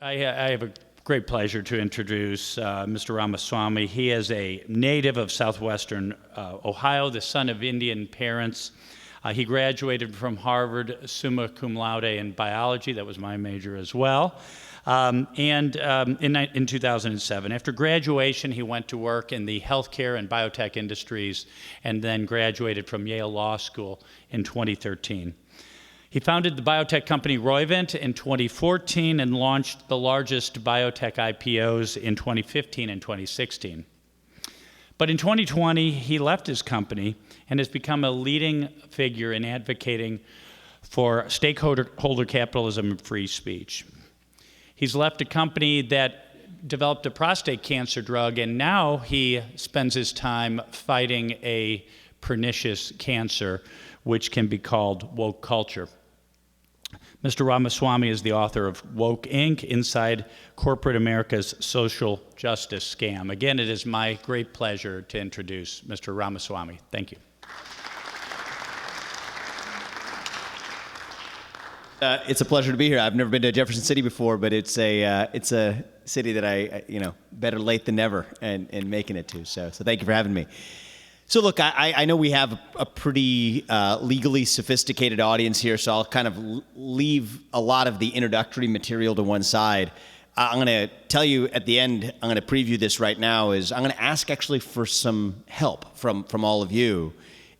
I have a great pleasure to introduce Mr. Ramaswamy. He is a native of southwestern Ohio, the son of Indian parents. He graduated from Harvard summa cum laude in biology. That was my major as well. In 2007. After graduation, he went to work in the healthcare and biotech industries and then graduated from Yale Law School in 2013. He founded the biotech company Roivant in 2014 and launched the largest biotech IPOs in 2015 and 2016. But in 2020, he left his company and has become a leading figure in advocating for stakeholder capitalism and free speech. He's left a company that developed a prostate cancer drug, and now he spends his time fighting a pernicious cancer, which can be called woke culture. Mr. Ramaswamy is the author of Woke Inc., Inside Corporate America's Social Justice Scam. Again, it is my great pleasure to introduce Mr. Ramaswamy. Thank you. It's a pleasure to be here. I've never been to Jefferson City before, but it's a city that I better late than never and making it to. So thank you for having me. So look, I know we have a pretty legally sophisticated audience here, so I'll kind of leave a lot of the introductory material to one side. I'm going to tell you at the end, I'm going to preview this right now, is I'm going to ask actually for some help from all of you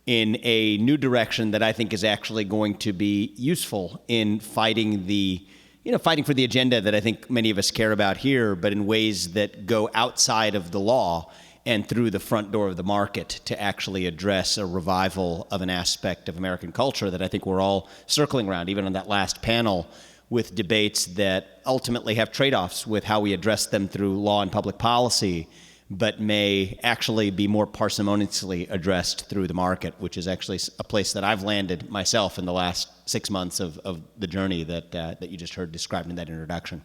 in a new direction that I think is actually going to be useful in fighting for the agenda that I think many of us care about here, but in ways that go outside of the law and through the front door of the market to actually address a revival of an aspect of American culture that I think we're all circling around, even on that last panel, with debates that ultimately have trade-offs with how we address them through law and public policy, but may actually be more parsimoniously addressed through the market, which is actually a place that I've landed myself in the last 6 months of the journey that you just heard described in that introduction.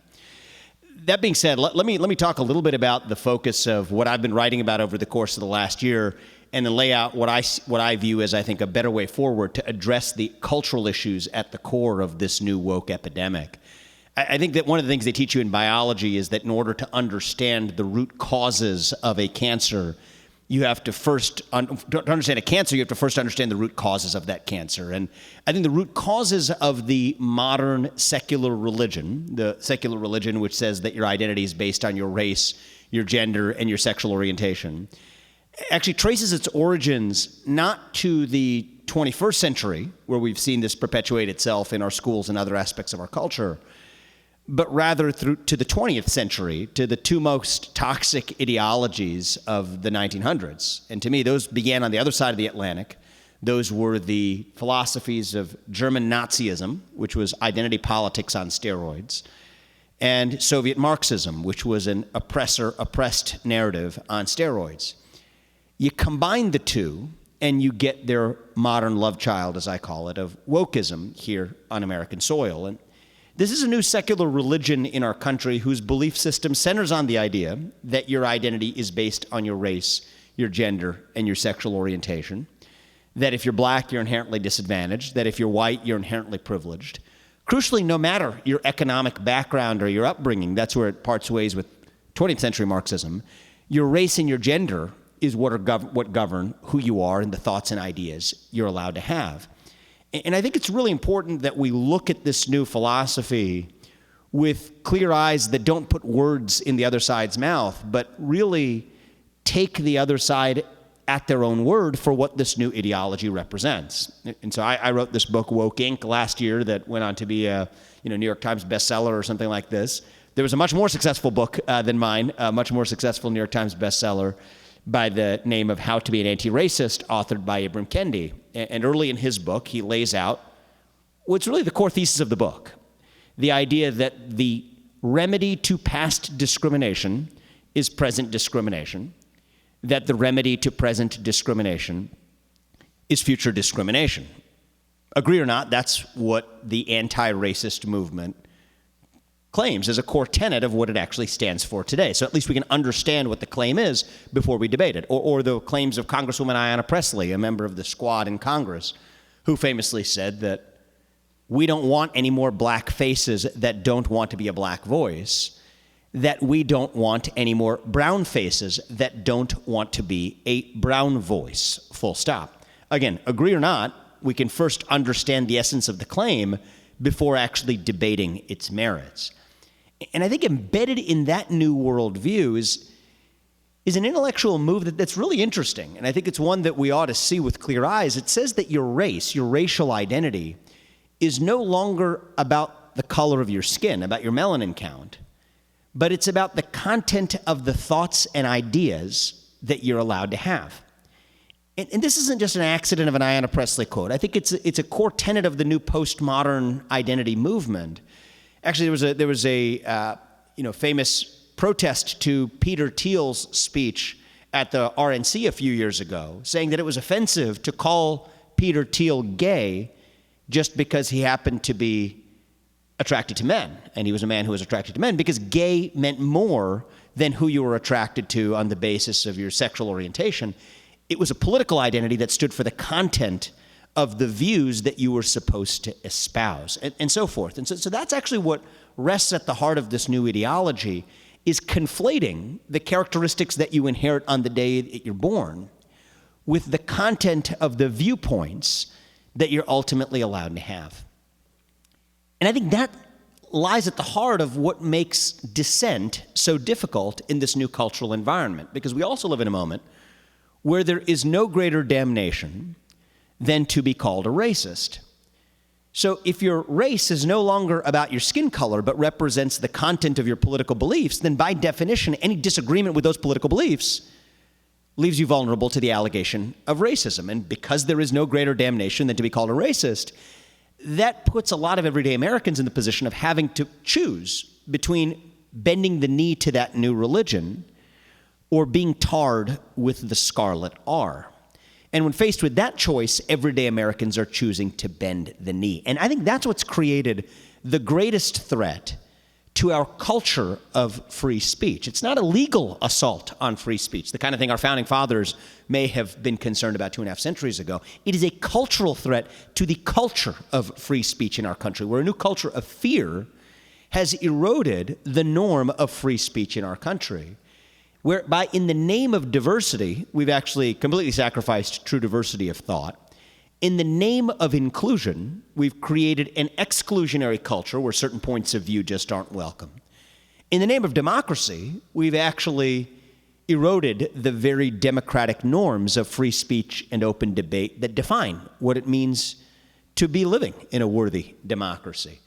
That being said, let me talk a little bit about the focus of what I've been writing about over the course of the last year, and then lay out what I view as, I think, a better way forward to address the cultural issues at the core of this new woke epidemic. I think that one of the things they teach you in biology is that in order to understand the root causes of a cancer, you have to first, to understand a cancer, you have to first understand the root causes of that cancer. And I think the root causes of the modern secular religion, the secular religion which says that your identity is based on your race, your gender, and your sexual orientation, actually traces its origins not to the 21st century, where we've seen this perpetuate itself in our schools and other aspects of our culture, but rather through to the 20th century, to the two most toxic ideologies of the 1900s. And to me, those began on the other side of the Atlantic. Those were the philosophies of German Nazism, which was identity politics on steroids, and Soviet Marxism, which was an oppressor-oppressed narrative on steroids. You combine the two, and you get their modern love child, as I call it, of wokeism here on American soil. And this is a new secular religion in our country whose belief system centers on the idea that your identity is based on your race, your gender, and your sexual orientation. That if you're black, you're inherently disadvantaged. That if you're white, you're inherently privileged. Crucially, no matter your economic background or your upbringing, that's where it parts ways with 20th century Marxism, your race and your gender is what govern who you are and the thoughts and ideas you're allowed to have. And I think it's really important that we look at this new philosophy with clear eyes that don't put words in the other side's mouth, but really take the other side at their own word for what this new ideology represents. And so I wrote this book, Woke Inc., last year that went on to be a New York Times bestseller or something like this. There was a much more successful book than mine, a much more successful New York Times bestseller by the name of How to Be an Anti-Racist, authored by Ibram Kendi. And early in his book, he lays out what's really the core thesis of the book, the idea that the remedy to past discrimination is present discrimination, that the remedy to present discrimination is future discrimination. Agree or not, that's what the anti-racist movement claims as a core tenet of what it actually stands for today. So at least we can understand what the claim is before we debate it. Or the claims of Congresswoman Ayanna Pressley, a member of the squad in Congress, who famously said that we don't want any more black faces that don't want to be a black voice, that we don't want any more brown faces that don't want to be a brown voice, full stop. Again, agree or not, we can first understand the essence of the claim before actually debating its merits. And I think embedded in that new worldview is an intellectual move that's really interesting, and I think it's one that we ought to see with clear eyes. It says that your race, your racial identity, is no longer about the color of your skin, about your melanin count, but it's about the content of the thoughts and ideas that you're allowed to have. And this isn't just an accident of an Ayanna Pressley quote. I think it's a core tenet of the new postmodern identity movement. Actually, there was a famous protest to Peter Thiel's speech at the RNC a few years ago, saying that it was offensive to call Peter Thiel gay just because he happened to be attracted to men, and he was a man who was attracted to men, because gay meant more than who you were attracted to on the basis of your sexual orientation. It was a political identity that stood for the content of the views that you were supposed to espouse, and so forth. And so that's actually what rests at the heart of this new ideology, is conflating the characteristics that you inherit on the day that you're born with the content of the viewpoints that you're ultimately allowed to have. And I think that lies at the heart of what makes dissent so difficult in this new cultural environment, because we also live in a moment where there is no greater damnation than to be called a racist. So if your race is no longer about your skin color but represents the content of your political beliefs, then by definition, any disagreement with those political beliefs leaves you vulnerable to the allegation of racism. And because there is no greater damnation than to be called a racist, that puts a lot of everyday Americans in the position of having to choose between bending the knee to that new religion or being tarred with the scarlet R. And when faced with that choice, everyday Americans are choosing to bend the knee. And I think that's what's created the greatest threat to our culture of free speech. It's not a legal assault on free speech, the kind of thing our founding fathers may have been concerned about 2.5 centuries ago. It is a cultural threat to the culture of free speech in our country, where a new culture of fear has eroded the norm of free speech in our country, whereby in the name of diversity, we've actually completely sacrificed true diversity of thought. In the name of inclusion, we've created an exclusionary culture where certain points of view just aren't welcome. In the name of democracy, we've actually eroded the very democratic norms of free speech and open debate that define what it means to be living in a worthy democracy.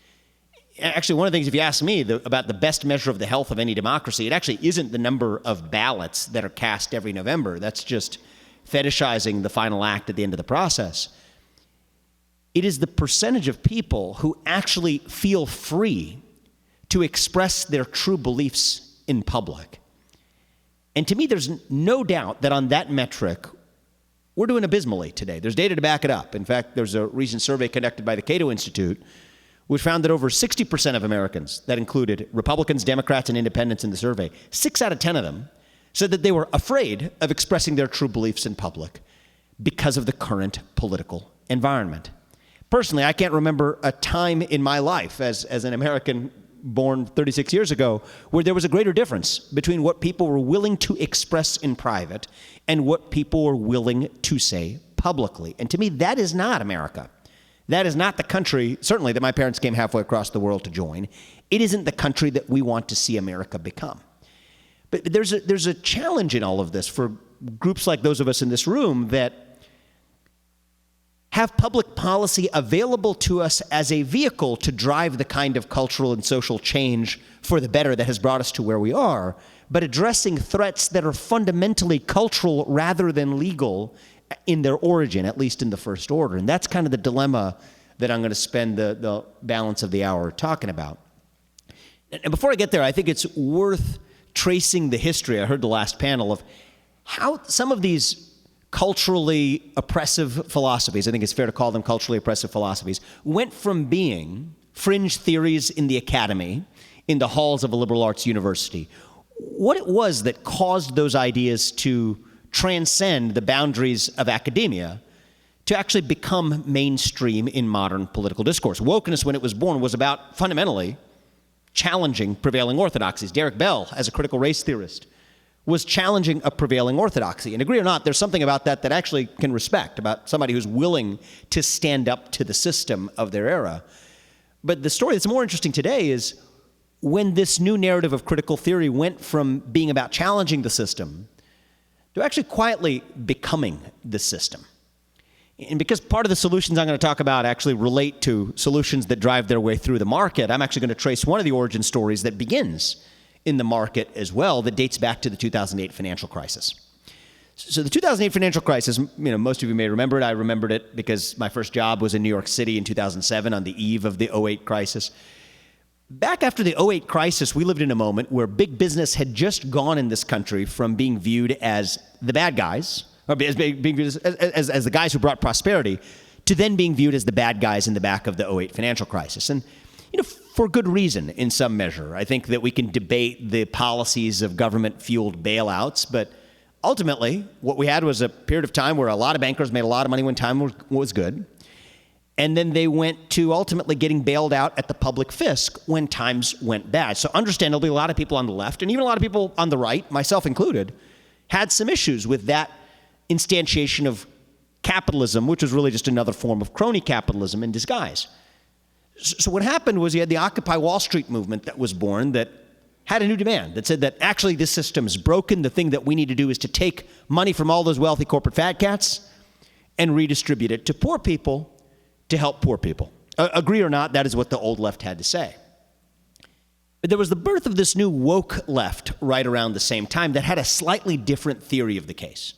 Actually, one of the things, if you ask me about the best measure of the health of any democracy, it actually isn't the number of ballots that are cast every November. That's just fetishizing the final act at the end of the process. It is the percentage of people who actually feel free to express their true beliefs in public. And to me, there's no doubt that on that metric, we're doing abysmally today. There's data to back it up. In fact, there's a recent survey conducted by the Cato Institute which found that over 60% of Americans, that included Republicans, Democrats, and independents in the survey, 6 out of 10 of them said that they were afraid of expressing their true beliefs in public because of the current political environment. Personally, I can't remember a time in my life as an American born 36 years ago where there was a greater difference between what people were willing to express in private and what people were willing to say publicly. And to me, that is not America. That is not the country, certainly, that my parents came halfway across the world to join. It isn't the country that we want to see America become. But there's a challenge in all of this for groups like those of us in this room that have public policy available to us as a vehicle to drive the kind of cultural and social change for the better that has brought us to where we are, but addressing threats that are fundamentally cultural rather than legal in their origin, at least in the first order. And that's kind of the dilemma that I'm going to spend the balance of the hour talking about. And before I get there, I think it's worth tracing the history. I heard the last panel of how some of these culturally oppressive philosophies, I think it's fair to call them culturally oppressive philosophies, went from being fringe theories in the academy, in the halls of a liberal arts university, what it was that caused those ideas to transcend the boundaries of academia to actually become mainstream in modern political discourse. Wokeness, when it was born, was about fundamentally challenging prevailing orthodoxies. Derek Bell, as a critical race theorist, was challenging a prevailing orthodoxy. And agree or not, there's something about that that actually can respect, about somebody who's willing to stand up to the system of their era. But the story that's more interesting today is when this new narrative of critical theory went from being about challenging the system to actually quietly becoming the system. And because part of the solutions I'm going to talk about actually relate to solutions that drive their way through the market, I'm actually going to trace one of the origin stories that begins in the market as well, that dates back to the 2008 financial crisis. So the 2008 financial crisis, most of you may remember it. I remembered it because my first job was in New York City in 2007 on the eve of the 2008 crisis. Back after the 2008 crisis, we lived in a moment where big business had just gone in this country from being viewed as the bad guys, or as being viewed as the guys who brought prosperity, to then being viewed as the bad guys in the back of the 2008 financial crisis. And for good reason, in some measure. I think that we can debate the policies of government-fueled bailouts, but ultimately, what we had was a period of time where a lot of bankers made a lot of money when time was good, and then they went to ultimately getting bailed out at the public fisc when times went bad. So understandably, a lot of people on the left, and even a lot of people on the right, myself included, had some issues with that instantiation of capitalism, which was really just another form of crony capitalism in disguise. So what happened was you had the Occupy Wall Street movement that was born that had a new demand that said that actually this system is broken. The thing that we need to do is to take money from all those wealthy corporate fat cats and redistribute it to poor people to help poor people. Agree or not, that is what the old left had to say. But there was the birth of this new woke left right around the same time that had a slightly different theory of the case.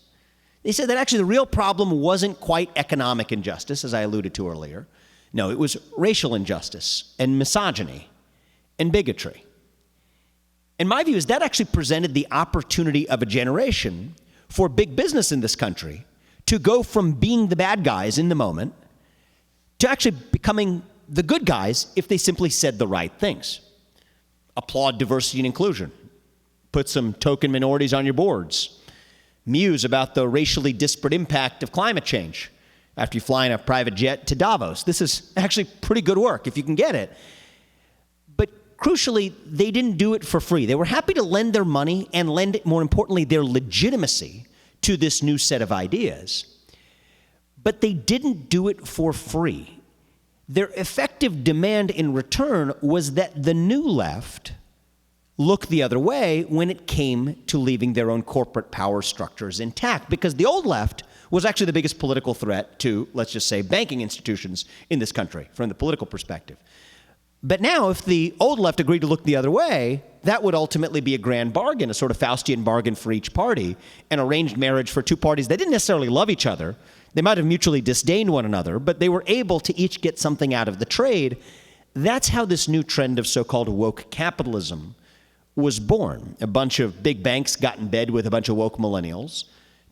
They said that actually the real problem wasn't quite economic injustice, as I alluded to earlier. No, it was racial injustice and misogyny and bigotry. And my view is that actually presented the opportunity of a generation for big business in this country to go from being the bad guys in the moment to actually becoming the good guys if they simply said the right things. Applaud diversity and inclusion. Put some token minorities on your boards. Muse about the racially disparate impact of climate change after you fly in a private jet to Davos. This is actually pretty good work if you can get it. But crucially, they didn't do it for free. They were happy to lend their money and lend, more importantly, their legitimacy to this new set of ideas. But they didn't do it for free. Their effective demand in return was that the new left look the other way when it came to leaving their own corporate power structures intact, because the old left was actually the biggest political threat to, let's just say, banking institutions in this country from the political perspective. But now, if the old left agreed to look the other way, that would ultimately be a grand bargain, a sort of Faustian bargain for each party, an arranged marriage for two parties that didn't necessarily love each other. They might have mutually disdained one another, but they were able to each get something out of the trade. That's how this new trend of so-called woke capitalism was born. A bunch of big banks got in bed with a bunch of woke millennials.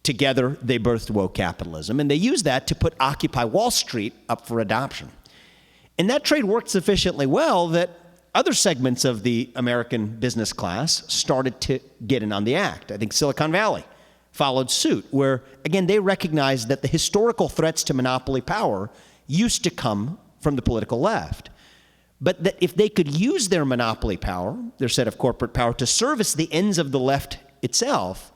Together, they birthed woke capitalism, and they used that to put Occupy Wall Street up for adoption. And that trade worked sufficiently well that other segments of the American business class started to get in on the act. I think Silicon Valley followed suit, where, again, they recognized that the historical threats to monopoly power used to come from the political left. But that if they could use their monopoly power, their set of corporate power, to service the ends of the left itself,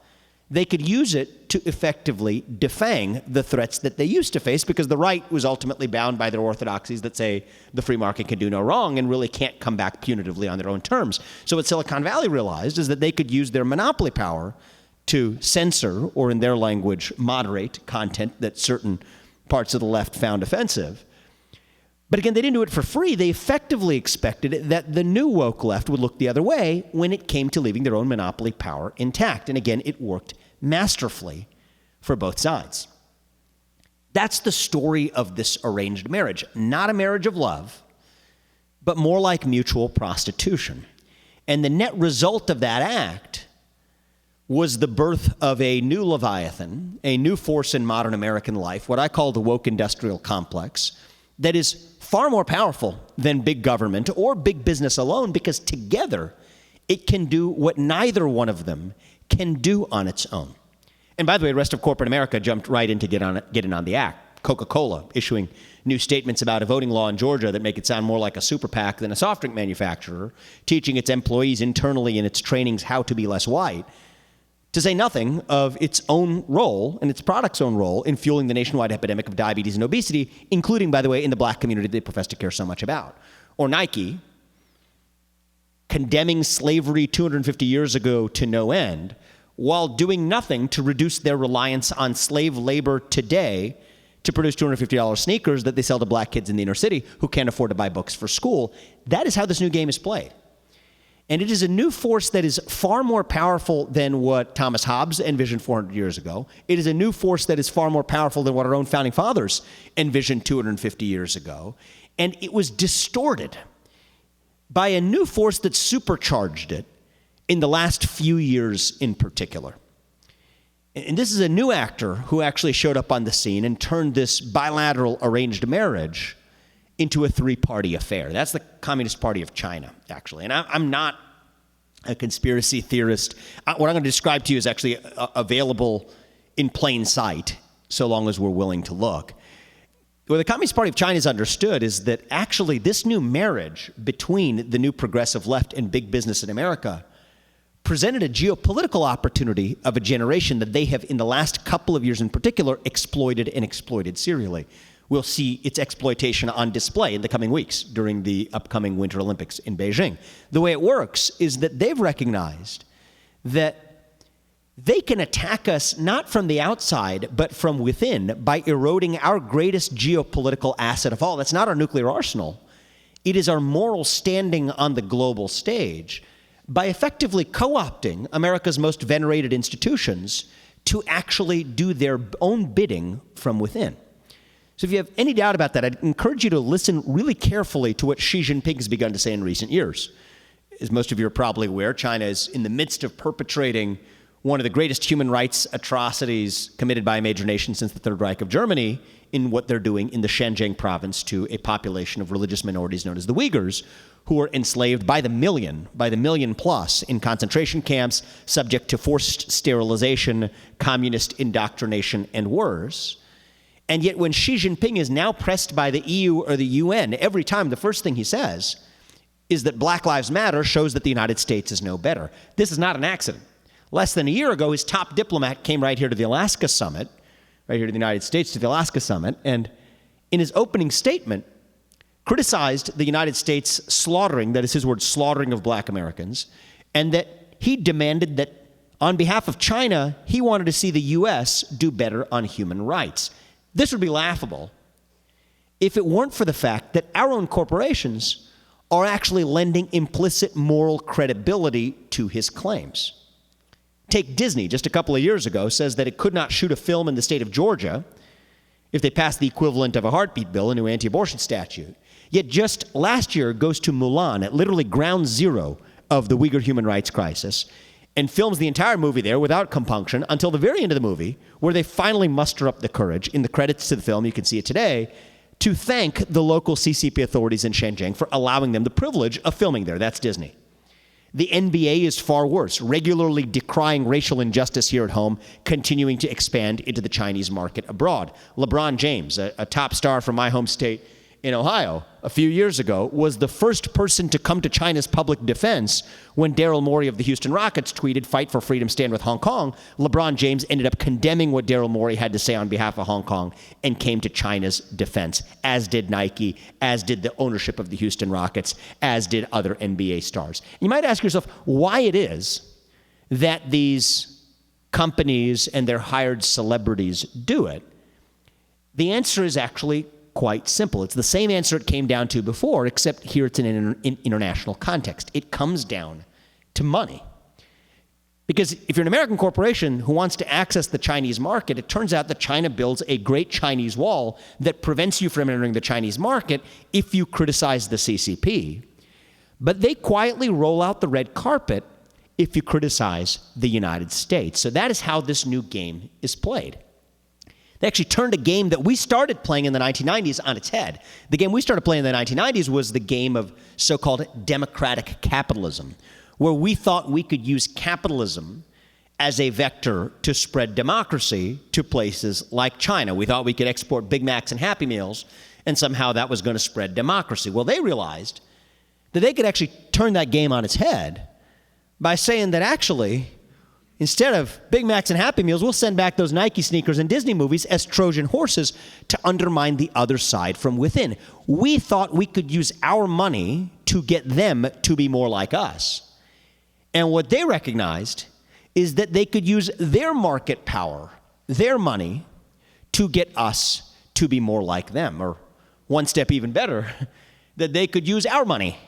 they could use it to effectively defang the threats that they used to face, because the right was ultimately bound by their orthodoxies that say the free market can do no wrong and really can't come back punitively on their own terms. So what Silicon Valley realized is that they could use their monopoly power to censor, or in their language, moderate content that certain parts of the left found offensive. But again, they didn't do it for free. They effectively expected that the new woke left would look the other way when it came to leaving their own monopoly power intact. And again, it worked masterfully for both sides. That's the story of this arranged marriage. Not a marriage of love, but more like mutual prostitution. And the net result of that act was the birth of a new Leviathan, a new force in modern American life, what I call the woke industrial complex, that is far more powerful than big government or big business alone, because together it can do what neither one of them can do on its own. And by the way, the rest of corporate America jumped right in to get in on the act. Coca-Cola issuing new statements about a voting law in Georgia that make it sound more like a super PAC than a soft drink manufacturer, teaching its employees internally in its trainings how to be less white, to say nothing of its own role and its product's own role in fueling the nationwide epidemic of diabetes and obesity, including, by the way, in the black community they profess to care so much about. Or Nike, condemning slavery 250 years ago to no end, while doing nothing to reduce their reliance on slave labor today to produce $250 sneakers that they sell to black kids in the inner city who can't afford to buy books for school. That is how this new game is played. And it is a new force that is far more powerful than what Thomas Hobbes envisioned 400 years ago. It is a new force that is far more powerful than what our own founding fathers envisioned 250 years ago. And it was distorted by a new force that supercharged it in the last few years in particular. And this is a new actor who actually showed up on the scene and turned this bilateral arranged marriage into a three-party affair. That's the Communist Party of China, actually. And I'm not a conspiracy theorist. What I'm going to describe to you is actually available in plain sight, so long as we're willing to look. What the Communist Party of China has understood is that actually this new marriage between the new progressive left and big business in America presented a geopolitical opportunity of a generation that they have, in the last couple of years in particular, exploited and exploited serially. We'll see its exploitation on display in the coming weeks during the upcoming Winter Olympics in Beijing. The way it works is that they've recognized that they can attack us not from the outside, but from within by eroding our greatest geopolitical asset of all. That's not our nuclear arsenal. It is our moral standing on the global stage by effectively co-opting America's most venerated institutions to actually do their own bidding from within. So if you have any doubt about that, I'd encourage you to listen really carefully to what Xi Jinping has begun to say in recent years. As most of you are probably aware, China is in the midst of perpetrating one of the greatest human rights atrocities committed by a major nation since the Third Reich of Germany in what they're doing in the Xinjiang province to a population of religious minorities known as the Uyghurs, who are enslaved by the million plus in concentration camps, subject to forced sterilization, communist indoctrination, and worse. And yet when Xi Jinping is now pressed by the EU or the UN, every time the first thing he says is that Black Lives Matter shows that the United States is no better. This is not an accident. Less than a year ago, his top diplomat came right here to the Alaska Summit, right here to the United States to the Alaska Summit, and in his opening statement, criticized the United States slaughtering, that is his word, slaughtering of black Americans, and that he demanded that on behalf of China, he wanted to see the U.S. do better on human rights. This would be laughable if it weren't for the fact that our own corporations are actually lending implicit moral credibility to his claims. Take Disney, just a couple of years ago, says that it could not shoot a film in the state of Georgia if they passed the equivalent of a heartbeat bill, a new anti-abortion statute. Yet just last year goes to Mulan at literally ground zero of the Uyghur human rights crisis and films the entire movie there without compunction until the very end of the movie, where they finally muster up the courage, in the credits to the film, you can see it today, to thank the local CCP authorities in Xinjiang for allowing them the privilege of filming there. That's Disney. The NBA is far worse, regularly decrying racial injustice here at home, continuing to expand into the Chinese market abroad. LeBron James, a top star from my home state in Ohio, a few years ago, was the first person to come to China's public defense when Daryl Morey of the Houston Rockets tweeted, "Fight for freedom, stand with Hong Kong." LeBron James ended up condemning what Daryl Morey had to say on behalf of Hong Kong and came to China's defense, as did Nike, as did the ownership of the Houston Rockets, as did other NBA stars. You might ask yourself why it is that these companies and their hired celebrities do it. The answer is actually quite simple. It's the same answer it came down to before, except here it's in an international context. It comes down to money. Because if you're an American corporation who wants to access the Chinese market, it turns out that China builds a great Chinese wall that prevents you from entering the Chinese market if you criticize the CCP. But they quietly roll out the red carpet if you criticize the United States. So that is how this new game is played. They actually turned a game that we started playing in the 1990s on its head. The game we started playing in the 1990s was the game of so-called democratic capitalism, where we thought we could use capitalism as a vector to spread democracy to places like China. We thought we could export Big Macs and Happy Meals, and somehow that was going to spread democracy. Well, they realized that they could actually turn that game on its head by saying that actually, instead of Big Macs and Happy Meals, we'll send back those Nike sneakers and Disney movies as Trojan horses to undermine the other side from within. We thought we could use our money to get them to be more like us. And what they recognized is that they could use their market power, their money, to get us to be more like them. Or one step even better, that they could use our money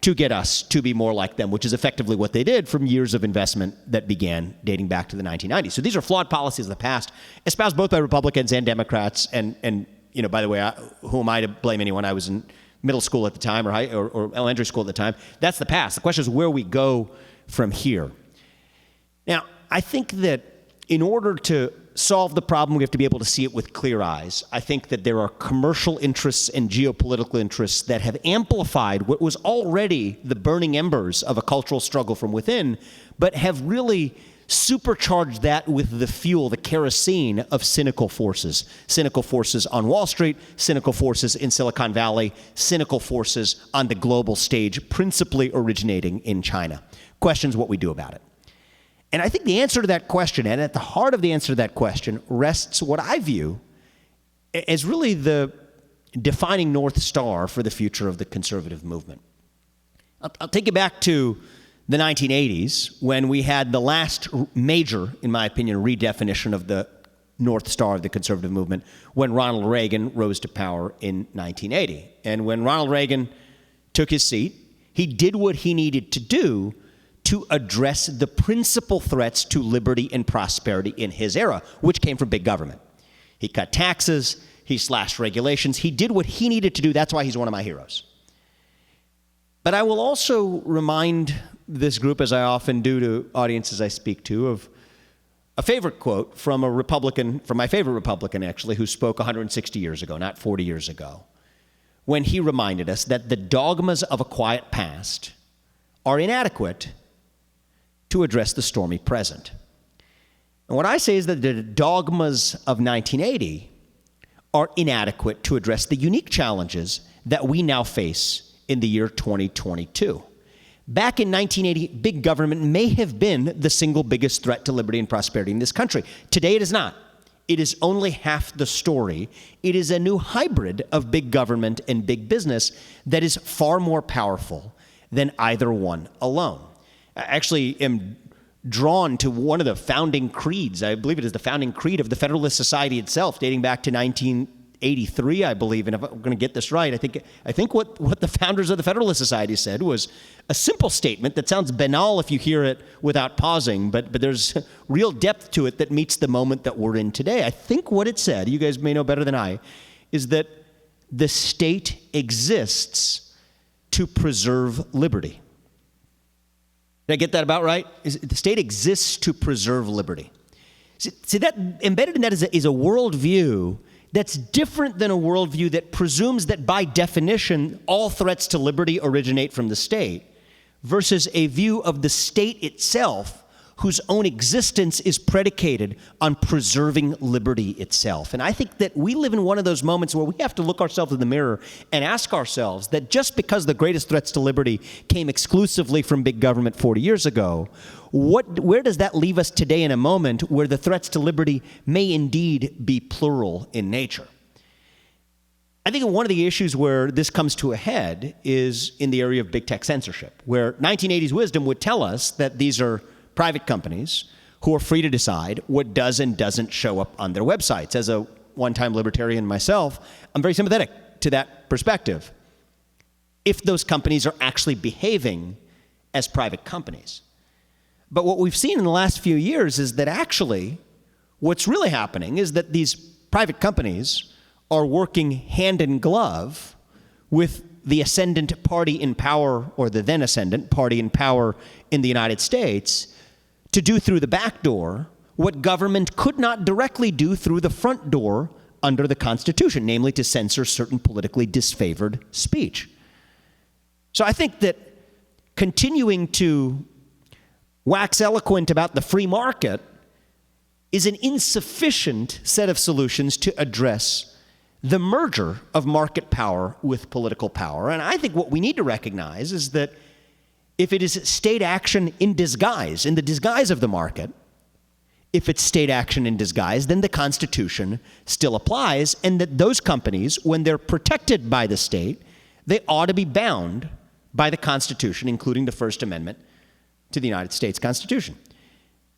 to get us to be more like them, which is effectively what they did from years of investment that began dating back to the 1990s. So these are flawed policies of the past, espoused both by Republicans and Democrats. And you know, by the way, who am I to blame anyone? I was in middle school at the time or elementary school at the time. That's the past. The question is where we go from here. Now, I think that in order to solve the problem, we have to be able to see it with clear eyes. I think that there are commercial interests and geopolitical interests that have amplified what was already the burning embers of a cultural struggle from within, but have really supercharged that with the fuel, the kerosene of cynical forces. Cynical forces on Wall Street, cynical forces in Silicon Valley, cynical forces on the global stage, principally originating in China. Question's what we do about it. And I think the answer to that question, and at the heart of the answer to that question, rests what I view as really the defining North Star for the future of the conservative movement. I'll take you back to the 1980s when we had the last major, in my opinion, redefinition of the North Star of the conservative movement when Ronald Reagan rose to power in 1980. And when Ronald Reagan took his seat, he did what he needed to do to address the principal threats to liberty and prosperity in his era, which came from big government. He cut taxes, he slashed regulations, he did what he needed to do. That's why he's one of my heroes. But I will also remind this group, as I often do to audiences I speak to, of a favorite quote from a Republican, from my favorite Republican actually, who spoke 160 years ago, not 40 years ago, when he reminded us that the dogmas of a quiet past are inadequate to address the stormy present. And what I say is that the dogmas of 1980 are inadequate to address the unique challenges that we now face in the year 2022. Back in 1980, big government may have been the single biggest threat to liberty and prosperity in this country. Today it is not. It is only half the story. It is a new hybrid of big government and big business that is far more powerful than either one alone. I actually am drawn to one of the founding creeds. I believe it is the founding creed of the Federalist Society itself, dating back to 1983, I believe. And if I'm going to get this right, I think what the founders of the Federalist Society said was a simple statement that sounds banal if you hear it without pausing, but there's real depth to it that meets the moment that we're in today. I think what it said, you guys may know better than I, is that the state exists to preserve liberty. Did I get that about right? The state exists to preserve liberty. See that embedded in that is a worldview that's different than a worldview that presumes that by definition all threats to liberty originate from the state, versus a view of the state itself whose own existence is predicated on preserving liberty itself. And I think that we live in one of those moments where we have to look ourselves in the mirror and ask ourselves that just because the greatest threats to liberty came exclusively from big government 40 years ago, where does that leave us today in a moment where the threats to liberty may indeed be plural in nature? I think one of the issues where this comes to a head is in the area of big tech censorship, where 1980s wisdom would tell us that these are private companies who are free to decide what does and doesn't show up on their websites. As a one-time libertarian myself, I'm very sympathetic to that perspective, if those companies are actually behaving as private companies. But what we've seen in the last few years is that actually what's really happening is that these private companies are working hand in glove with the ascendant party in power, or the then ascendant party in power in the United States, to do through the back door what government could not directly do through the front door under the Constitution, namely to censor certain politically disfavored speech. So I think that continuing to wax eloquent about the free market is an insufficient set of solutions to address the merger of market power with political power. And I think what we need to recognize is that if it is state action in disguise, in the disguise of the market, if it's state action in disguise, then the Constitution still applies, and that those companies, when they're protected by the state, they ought to be bound by the Constitution, including the First Amendment to the United States Constitution.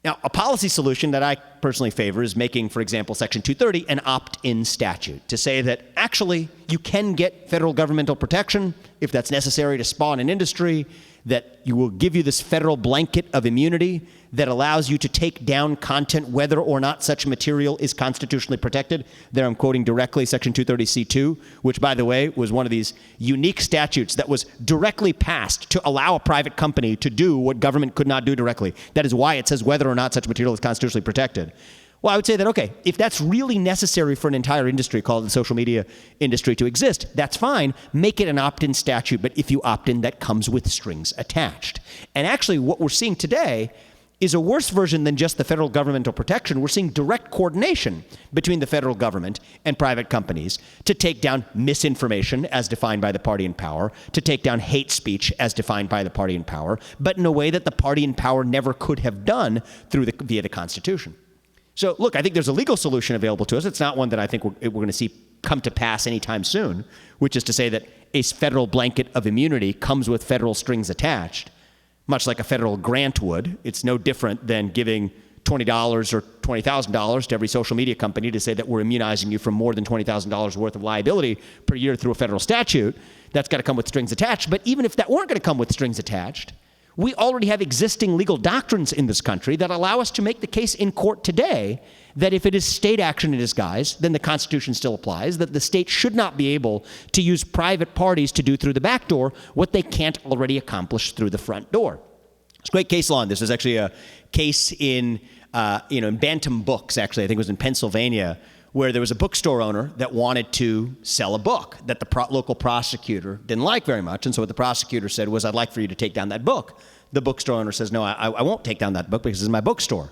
Now, a policy solution that I personally favor is making, for example, Section 230 an opt-in statute to say that actually you can get federal governmental protection if that's necessary to spawn an industry, that you will give you this federal blanket of immunity that allows you to take down content whether or not such material is constitutionally protected. There I'm quoting directly Section 230C2, which, by the way, was one of these unique statutes that was directly passed to allow a private company to do what government could not do directly. That is why it says whether or not such material is constitutionally protected. Well, I would say that, okay, if that's really necessary for an entire industry called the social media industry to exist, that's fine. Make it an opt-in statute, but if you opt in, that comes with strings attached. And actually, what we're seeing today is a worse version than just the federal governmental protection. We're seeing direct coordination between the federal government and private companies to take down misinformation as defined by the party in power, to take down hate speech as defined by the party in power, but in a way that the party in power never could have done via the Constitution. So, look, I think there's a legal solution available to us. It's not one that I think we're going to see come to pass anytime soon, which is to say that a federal blanket of immunity comes with federal strings attached, much like a federal grant would. It's no different than giving $20 or $20,000 to every social media company to say that we're immunizing you from more than $20,000 worth of liability per year through a federal statute. That's got to come with strings attached. But even if that weren't going to come with strings attached, we already have existing legal doctrines in this country that allow us to make the case in court today that if it is state action in disguise, then the Constitution still applies, that the state should not be able to use private parties to do through the back door what they can't already accomplish through the front door. It's great case law on this. There's actually a case in Bantam Books, actually, I think it was in Pennsylvania, where there was a bookstore owner that wanted to sell a book that the local prosecutor didn't like very much. And so what the prosecutor said was, I'd like for you to take down that book. The bookstore owner says, no, I won't take down that book because it's my bookstore.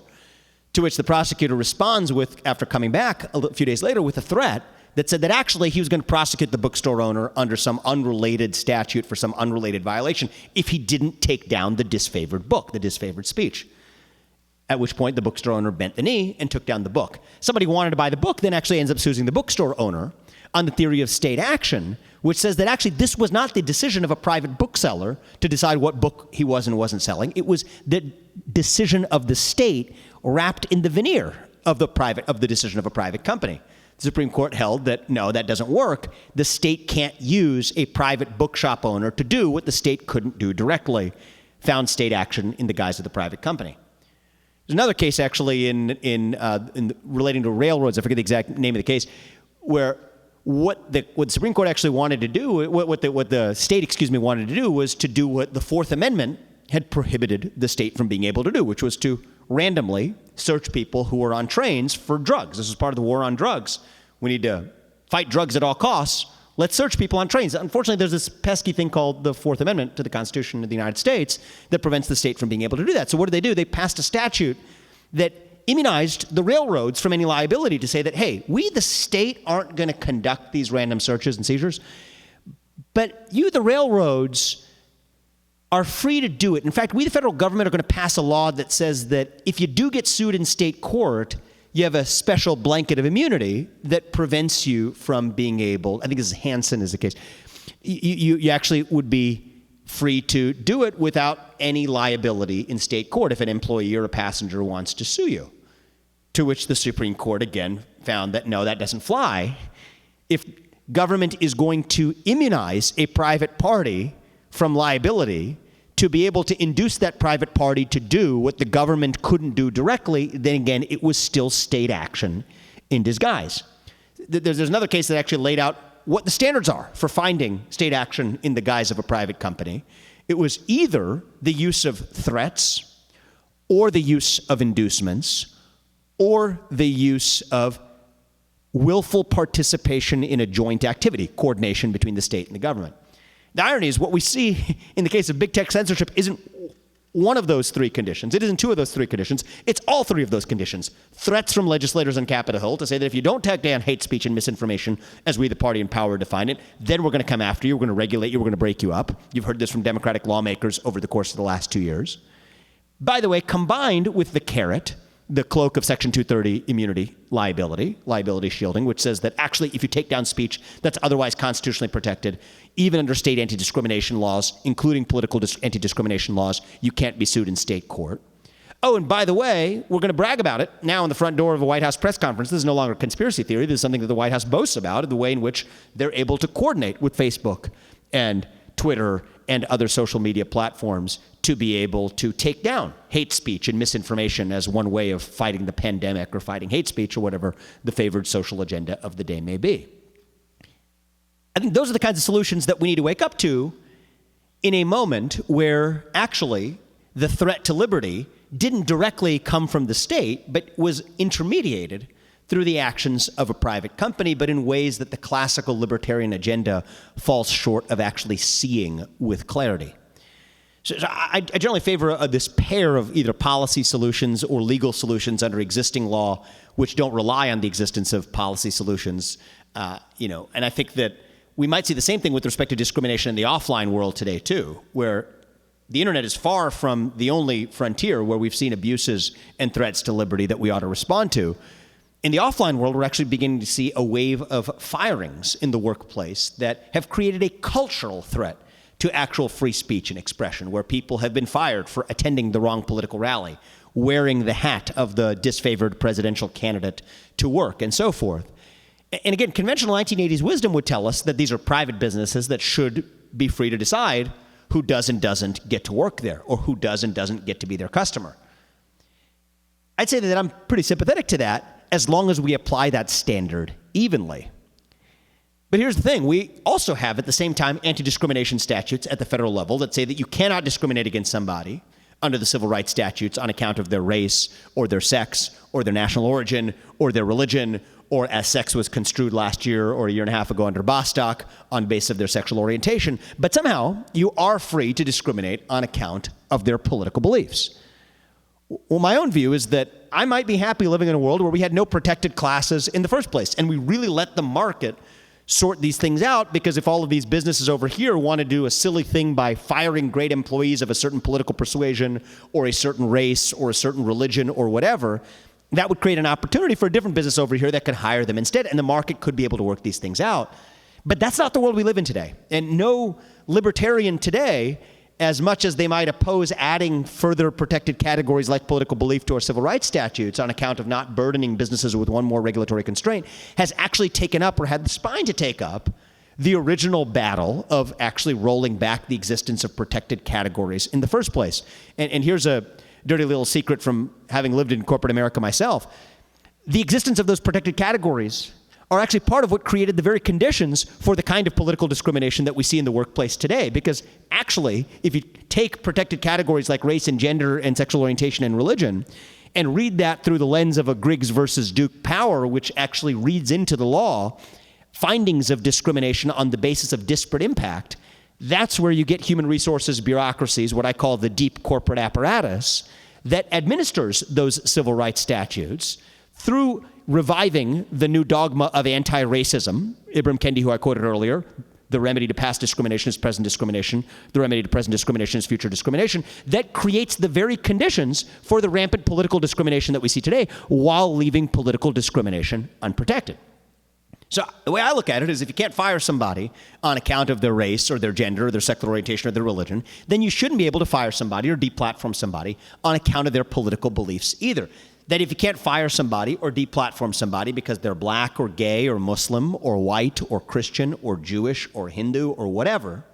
To which the prosecutor responds with, after coming back a few days later, with a threat that said that actually he was going to prosecute the bookstore owner under some unrelated statute for some unrelated violation if he didn't take down the disfavored book, the disfavored speech. At which point the bookstore owner bent the knee and took down the book. Somebody who wanted to buy the book then actually ends up suing the bookstore owner on the theory of state action, which says that actually this was not the decision of a private bookseller to decide what book he was and wasn't selling. It was the decision of the state wrapped in the veneer of the decision of a private company. The Supreme Court held that, no, that doesn't work. The state can't use a private bookshop owner to do what the state couldn't do directly, found state action in the guise of the private company. There's another case actually in relating to railroads, I forget the exact name of the case, where what the Supreme Court actually wanted to do, what the state wanted to do was to do what the Fourth Amendment had prohibited the state from being able to do, which was to randomly search people who were on trains for drugs. This was part of the war on drugs. We need to fight drugs at all costs. Let's search people on trains. Unfortunately, there's this pesky thing called the Fourth Amendment to the Constitution of the United States that prevents the state from being able to do that. So what did? They passed a statute that immunized the railroads from any liability to say that, hey, we, the state, aren't going to conduct these random searches and seizures, but you, the railroads, are free to do it. In fact, we, the federal government, are going to pass a law that says that if you do get sued in state court, you have a special blanket of immunity that prevents you from being able, I think this is Hansen is the case, you actually would be free to do it without any liability in state court if an employee or a passenger wants to sue you. To which the Supreme Court again found that no, that doesn't fly. If government is going to immunize a private party from liability to be able to induce that private party to do what the government couldn't do directly, then again, it was still state action in disguise. There's another case that actually laid out what the standards are for finding state action in the guise of a private company. It was either the use of threats or the use of inducements or the use of willful participation in a joint activity, coordination between the state and the government. The irony is what we see in the case of big tech censorship isn't one of those three conditions. It isn't two of those three conditions. It's all three of those conditions. Threats from legislators on Capitol Hill to say that if you don't take down hate speech and misinformation, as we, the party in power, define it, then we're going to come after you, we're going to regulate you, we're going to break you up. You've heard this from Democratic lawmakers over the course of the last 2 years. By the way, combined with the carrot, the cloak of Section 230 immunity liability shielding, which says that actually if you take down speech that's otherwise constitutionally protected, even under state anti-discrimination laws, including political anti-discrimination laws, you can't be sued in state court. Oh, and by the way, we're going to brag about it now on the front door of a White House press conference. This is no longer conspiracy theory. This is something that the White House boasts about, the way in which they're able to coordinate with Facebook and Twitter and other social media platforms to be able to take down hate speech and misinformation as one way of fighting the pandemic or fighting hate speech or whatever the favored social agenda of the day may be. I think those are the kinds of solutions that we need to wake up to in a moment where actually the threat to liberty didn't directly come from the state, but was intermediated through the actions of a private company, but in ways that the classical libertarian agenda falls short of actually seeing with clarity. So I generally favor this pair of either policy solutions or legal solutions under existing law, which don't rely on the existence of policy solutions. And I think that we might see the same thing with respect to discrimination in the offline world today, too, where the internet is far from the only frontier where we've seen abuses and threats to liberty that we ought to respond to. In the offline world, we're actually beginning to see a wave of firings in the workplace that have created a cultural threat to actual free speech and expression, where people have been fired for attending the wrong political rally, wearing the hat of the disfavored presidential candidate to work, and so forth. And again, conventional 1980s wisdom would tell us that these are private businesses that should be free to decide who does and doesn't get to work there, or who does and doesn't get to be their customer. I'd say that I'm pretty sympathetic to that, as long as we apply that standard evenly. But here's the thing. We also have, at the same time, anti-discrimination statutes at the federal level that say that you cannot discriminate against somebody under the civil rights statutes on account of their race or their sex or their national origin or their religion, or as sex was construed last year or a year and a half ago under Bostock, on basis of their sexual orientation. But somehow, you are free to discriminate on account of their political beliefs. Well, my own view is that I might be happy living in a world where we had no protected classes in the first place, and we really let the market sort these things out, because if all of these businesses over here want to do a silly thing by firing great employees of a certain political persuasion or a certain race or a certain religion or whatever, that would create an opportunity for a different business over here that could hire them instead, and the market could be able to work these things out. But that's not the world we live in today. And no libertarian today, as much as they might oppose adding further protected categories like political belief to our civil rights statutes on account of not burdening businesses with one more regulatory constraint, has actually taken up, or had the spine to take up, the original battle of actually rolling back the existence of protected categories in the first place. And here's a dirty little secret from having lived in corporate America myself. The existence of those protected categories are actually part of what created the very conditions for the kind of political discrimination that we see in the workplace today. Because actually, if you take protected categories like race and gender and sexual orientation and religion, and read that through the lens of a Griggs versus Duke power, which actually reads into the law findings of discrimination on the basis of disparate impact, that's where you get human resources bureaucracies, what I call the deep corporate apparatus, that administers those civil rights statutes through reviving the new dogma of anti-racism. Ibram Kendi, who I quoted earlier, the remedy to past discrimination is present discrimination. The remedy to present discrimination is future discrimination. That creates the very conditions for the rampant political discrimination that we see today, while leaving political discrimination unprotected. So the way I look at it is, if you can't fire somebody on account of their race or their gender or their sexual orientation or their religion, then you shouldn't be able to fire somebody or deplatform somebody on account of their political beliefs either. That if you can't fire somebody or deplatform somebody because they're black or gay or Muslim or white or Christian or Jewish or Hindu or whatever,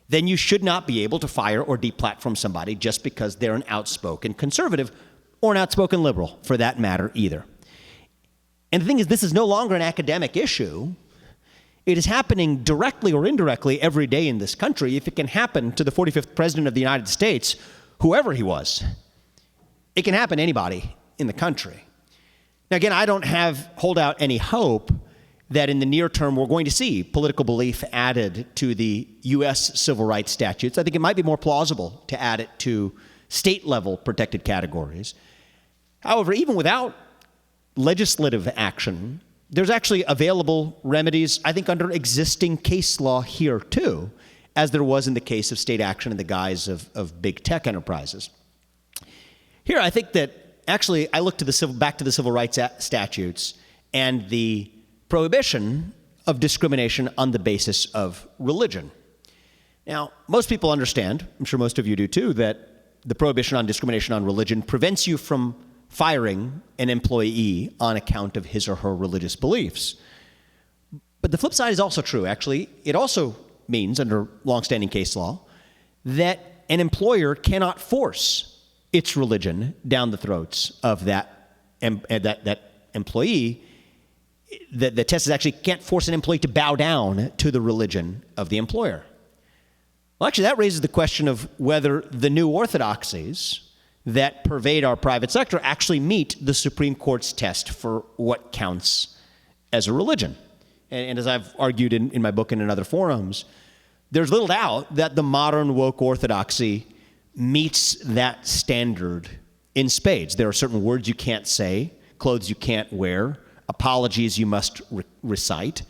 then you should not be able to fire or deplatform somebody just because they're an outspoken conservative or an outspoken liberal, for that matter, either. And the thing is, this is no longer an academic issue. It is happening directly or indirectly every day in this country. If it can happen to the 45th president of the United States, whoever he was, it can happen to anybody in the country. Now, again, I don't hold out any hope that in the near term we're going to see political belief added to the U.S. civil rights statutes. I think it might be more plausible to add it to state-level protected categories. However, even without legislative action, there's actually available remedies, I think, under existing case law here too, as there was in the case of state action in the guise of big tech enterprises. Here, I think that actually I look to back to the civil rights statutes and the prohibition of discrimination on the basis of religion. Now, most people understand, I'm sure most of you do too, that the prohibition on discrimination on religion prevents you from firing an employee on account of his or her religious beliefs. But the flip side is also true, actually. It also means, under longstanding case law, that an employer cannot force its religion down the throats of that employee. The test is actually can't force an employee to bow down to the religion of the employer. Well, actually, that raises the question of whether the new orthodoxies that pervade our private sector actually meet the Supreme Court's test for what counts as a religion. And as I've argued in my book and in other forums, there's little doubt that the modern woke orthodoxy meets that standard in spades. There are certain words you can't say, clothes you can't wear, apologies you must recite,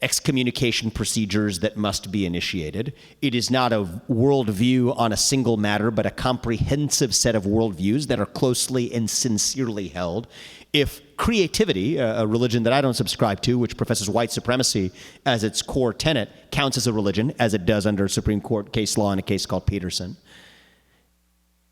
excommunication procedures that must be initiated. It is not a worldview on a single matter, but a comprehensive set of worldviews that are closely and sincerely held. If creativity, a religion that I don't subscribe to, which professes white supremacy as its core tenet, counts as a religion, as it does under Supreme Court case law in a case called Peterson,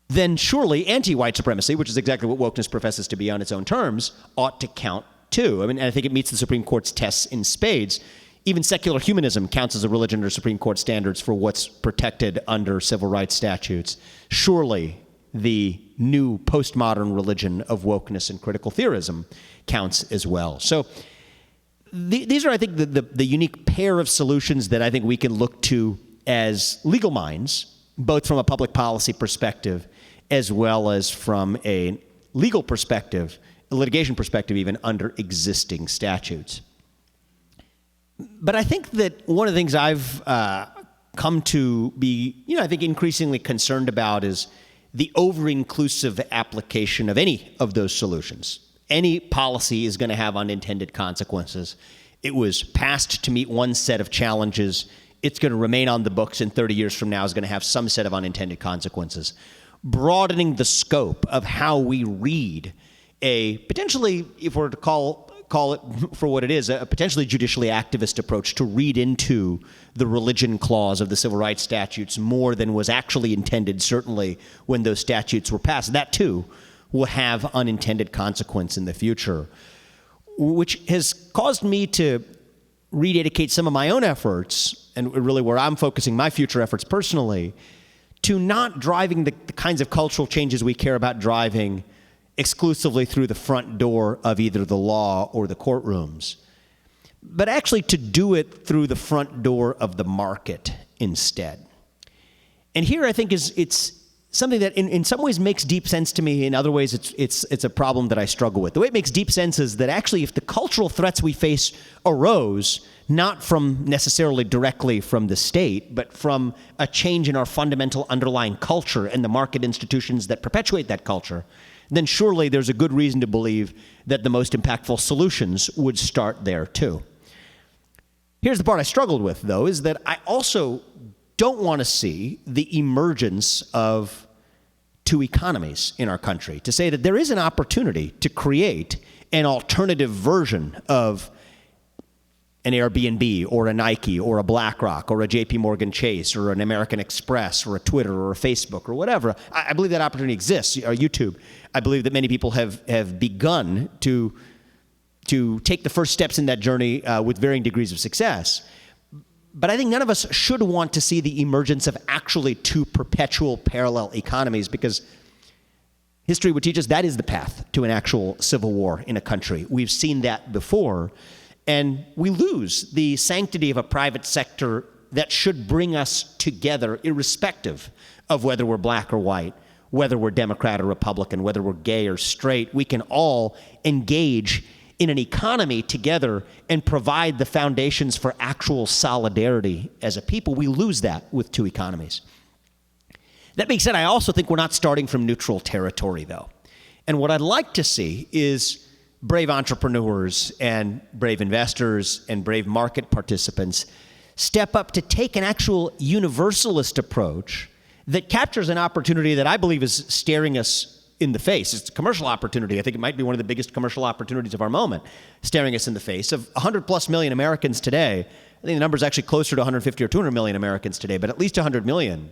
then surely anti-white supremacy, which is exactly what wokeness professes to be on its own terms, ought to count too. I mean, and I think it meets the Supreme Court's tests in spades. Even secular humanism counts as a religion under Supreme Court standards for what's protected under civil rights statutes. Surely the new postmodern religion of wokeness and critical theorism counts as well. So these are, I think, the unique pair of solutions that I think we can look to as legal minds, both from a public policy perspective as well as from a legal perspective, a litigation perspective even, under existing statutes. But I think that one of the things I've come to be, I think increasingly concerned about is the over-inclusive application of any of those solutions. Any policy is going to have unintended consequences. It was passed to meet one set of challenges. It's going to remain on the books, and 30 years from now is going to have some set of unintended consequences. Broadening the scope of how we read a potentially, if we're to call it for what it is, a potentially judicially activist approach to read into the religion clause of the civil rights statutes more than was actually intended, certainly when those statutes were passed. That too will have unintended consequence in the future, which has caused me to rededicate some of my own efforts, and really where I'm focusing my future efforts personally, to not driving the kinds of cultural changes we care about driving exclusively through the front door of either the law or the courtrooms, but actually to do it through the front door of the market instead. And here I think it's something that in some ways makes deep sense to me. In other ways, it's a problem that I struggle with. The way it makes deep sense is that actually if the cultural threats we face arose not from necessarily directly from the state, but from a change in our fundamental underlying culture and the market institutions that perpetuate that culture, then surely there's a good reason to believe that the most impactful solutions would start there too. Here's the part I struggled with, though, is that I also don't want to see the emergence of two economies in our country, to say that there is an opportunity to create an alternative version of an Airbnb or a Nike or a BlackRock or a JP Morgan Chase or an American Express or a Twitter or a Facebook or whatever. I believe that opportunity exists, or YouTube. I believe that many people have begun to take the first steps in that journey with varying degrees of success. But I think none of us should want to see the emergence of actually two perpetual parallel economies, because history would teach us that is the path to an actual civil war in a country. We've seen that before. And we lose the sanctity of a private sector that should bring us together, irrespective of whether we're black or white, whether we're Democrat or Republican, whether we're gay or straight. We can all engage in an economy together and provide the foundations for actual solidarity as a people. We lose that with two economies. That being said, I also think we're not starting from neutral territory, though. And what I'd like to see is brave entrepreneurs and brave investors and brave market participants step up to take an actual universalist approach that captures an opportunity that I believe is staring us in the face. It's a commercial opportunity. I think it might be one of the biggest commercial opportunities of our moment, staring us in the face. Of 100+ million Americans today, I think the number is actually closer to 150 or 200 million Americans today, but at least 100 million,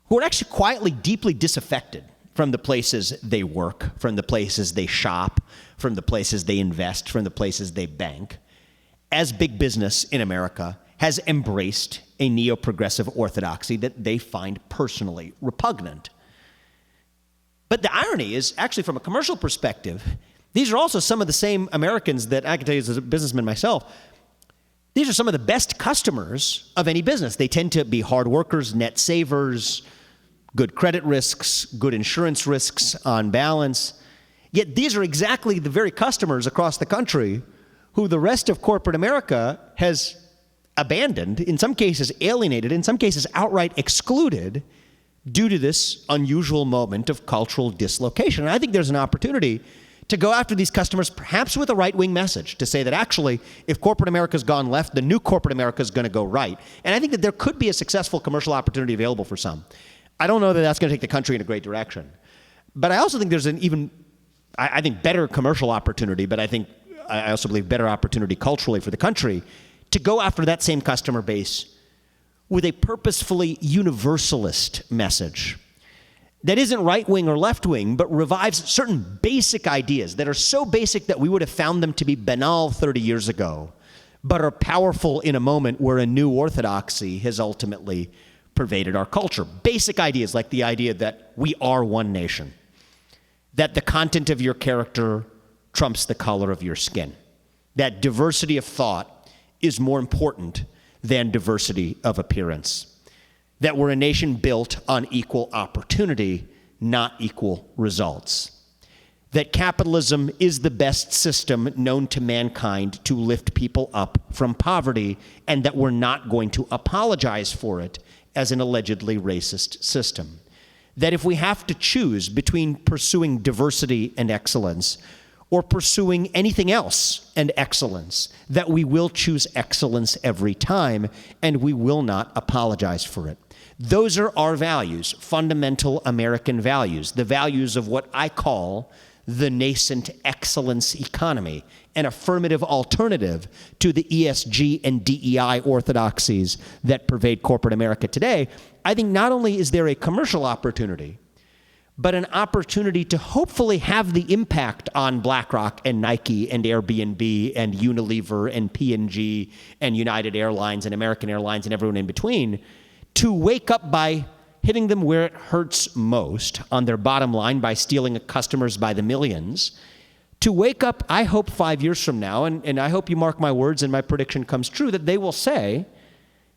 who are actually quietly, deeply disaffected from the places they work, from the places they shop, from the places they invest, from the places they bank, as big business in America has embraced a neo-progressive orthodoxy that they find personally repugnant. But the irony is, actually, from a commercial perspective, these are also some of the same Americans that I can tell you as a businessman myself, these are some of the best customers of any business. They tend to be hard workers, net savers, good credit risks, good insurance risks on balance. Yet these are exactly the very customers across the country who the rest of corporate America has abandoned, in some cases alienated, in some cases outright excluded, due to this unusual moment of cultural dislocation. And I think there's an opportunity to go after these customers, perhaps with a right-wing message, to say that actually, if corporate America's gone left, the new corporate America is going to go right. And I think that there could be a successful commercial opportunity available for some. I don't know that that's going to take the country in a great direction. But I also think there's an even, I think, better commercial opportunity, but I also believe better opportunity culturally for the country to go after that same customer base with a purposefully universalist message that isn't right-wing or left-wing, but revives certain basic ideas that are so basic that we would have found them to be banal 30 years ago, but are powerful in a moment where a new orthodoxy has ultimately pervaded our culture. Basic ideas like the idea that we are one nation, that the content of your character trumps the color of your skin, that diversity of thought is more important than diversity of appearance, that we're a nation built on equal opportunity, not equal results, that capitalism is the best system known to mankind to lift people up from poverty, and that we're not going to apologize for it as an allegedly racist system. That if we have to choose between pursuing diversity and excellence or pursuing anything else and excellence, that we will choose excellence every time, and we will not apologize for it. Those are our values, fundamental American values, the values of what I call the nascent excellence economy, an affirmative alternative to the ESG and DEI orthodoxies that pervade corporate America today. I think not only is there a commercial opportunity, but an opportunity to hopefully have the impact on BlackRock and Nike and Airbnb and Unilever and P&G and United Airlines and American Airlines and everyone in between to wake up by hitting them where it hurts most on their bottom line by stealing customers by the millions, to wake up, I hope 5 years from now, and I hope you mark my words and my prediction comes true, that they will say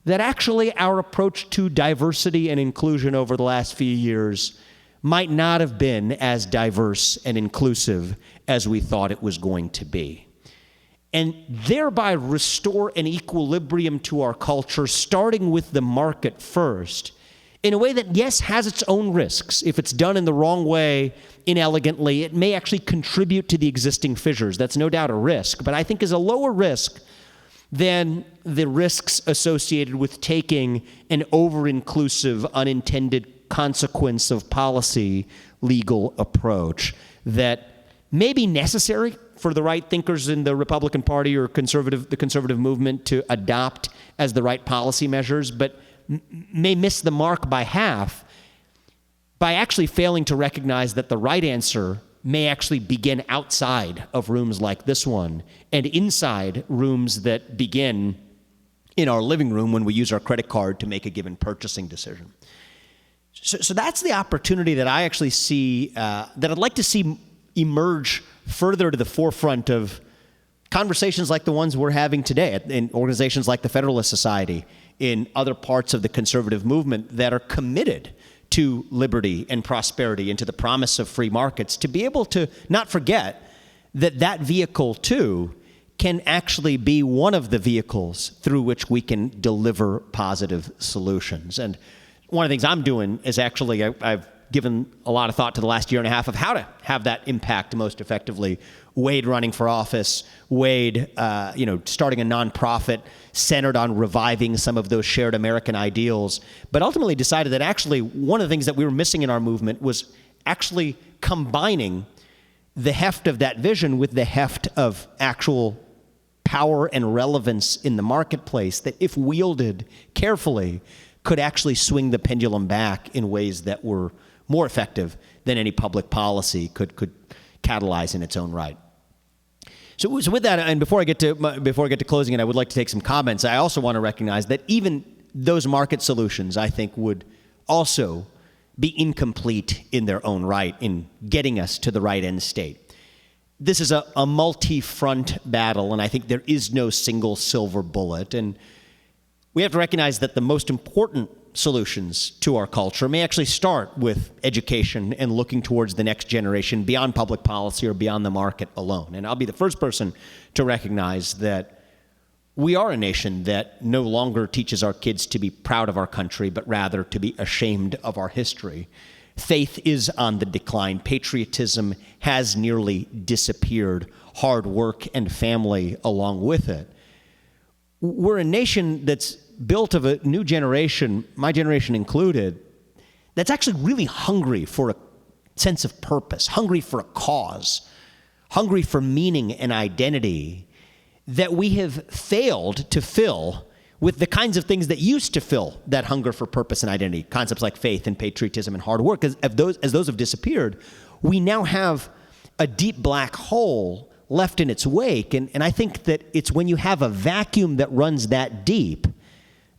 that actually our approach to diversity and inclusion over the last few years might not have been as diverse and inclusive as we thought it was going to be. And thereby restore an equilibrium to our culture, starting with the market first, in a way that, yes, has its own risks. If it's done in the wrong way, inelegantly, it may actually contribute to the existing fissures. That's no doubt a risk, but I think is a lower risk than the risks associated with taking an over-inclusive, unintended consequence of policy legal approach that may be necessary for the right thinkers in the Republican Party or the conservative movement to adopt as the right policy measures, but may miss the mark by half by actually failing to recognize that the right answer may actually begin outside of rooms like this one and inside rooms that begin in our living room when we use our credit card to make a given purchasing decision. So that's the opportunity that I actually see, that I'd like to see emerge further to the forefront of conversations like the ones we're having today in organizations like the Federalist Society, in other parts of the conservative movement that are committed to liberty and prosperity and to the promise of free markets, to be able to not forget that that vehicle, too, can actually be one of the vehicles through which we can deliver positive solutions. And one of the things I'm doing is actually I've given a lot of thought to the last year and a half of how to have that impact most effectively. Wade running for office, Wade, starting a nonprofit centered on reviving some of those shared American ideals, but ultimately decided that actually one of the things that we were missing in our movement was actually combining the heft of that vision with the heft of actual power and relevance in the marketplace that, if wielded carefully, could actually swing the pendulum back in ways that were more effective than any public policy could catalyze in its own right. So with that, and before I get to closing it, I would like to take some comments. I also want to recognize that even those market solutions, I think, would also be incomplete in their own right in getting us to the right end state. This is a multi-front battle, and I think there is no single silver bullet. And we have to recognize that the most important solutions to our culture may actually start with education and looking towards the next generation beyond public policy or beyond the market alone. And I'll be the first person to recognize that we are a nation that no longer teaches our kids to be proud of our country, but rather to be ashamed of our history. Faith is on the decline. Patriotism has nearly disappeared. Hard work and family along with it. We're a nation that's built of a new generation, my generation included, that's actually really hungry for a sense of purpose, hungry for a cause, hungry for meaning and identity that we have failed to fill with the kinds of things that used to fill that hunger for purpose and identity, concepts like faith and patriotism and hard work. As those have disappeared, we now have a deep black hole left in its wake. And I think that it's when you have a vacuum that runs that deep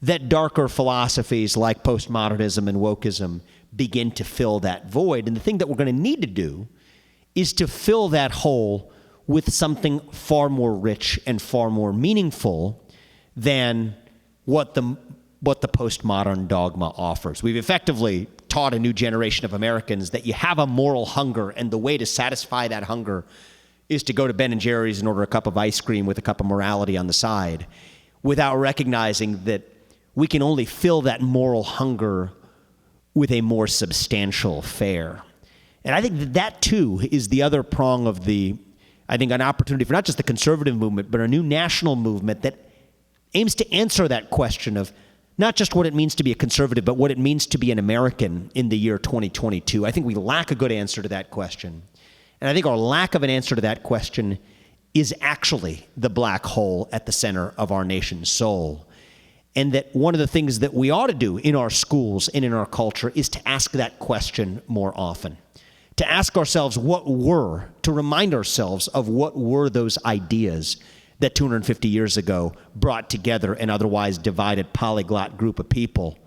that darker philosophies like postmodernism and wokeism begin to fill that void. And the thing that we're going to need to do is to fill that hole with something far more rich and far more meaningful than what the postmodern dogma offers. We've effectively taught a new generation of Americans that you have a moral hunger, and the way to satisfy that hunger is to go to Ben & Jerry's and order a cup of ice cream with a cup of morality on the side, without recognizing that we can only fill that moral hunger with a more substantial fare. And I think that too is the other prong of an opportunity for not just the conservative movement, but a new national movement that aims to answer that question of not just what it means to be a conservative, but what it means to be an American in the year 2022. I think we lack a good answer to that question. And I think our lack of an answer to that question is actually the black hole at the center of our nation's soul. And that one of the things that we ought to do in our schools and in our culture is to ask that question more often. To ask ourselves to remind ourselves of what were those ideas that 250 years ago brought together an otherwise divided polyglot group of people,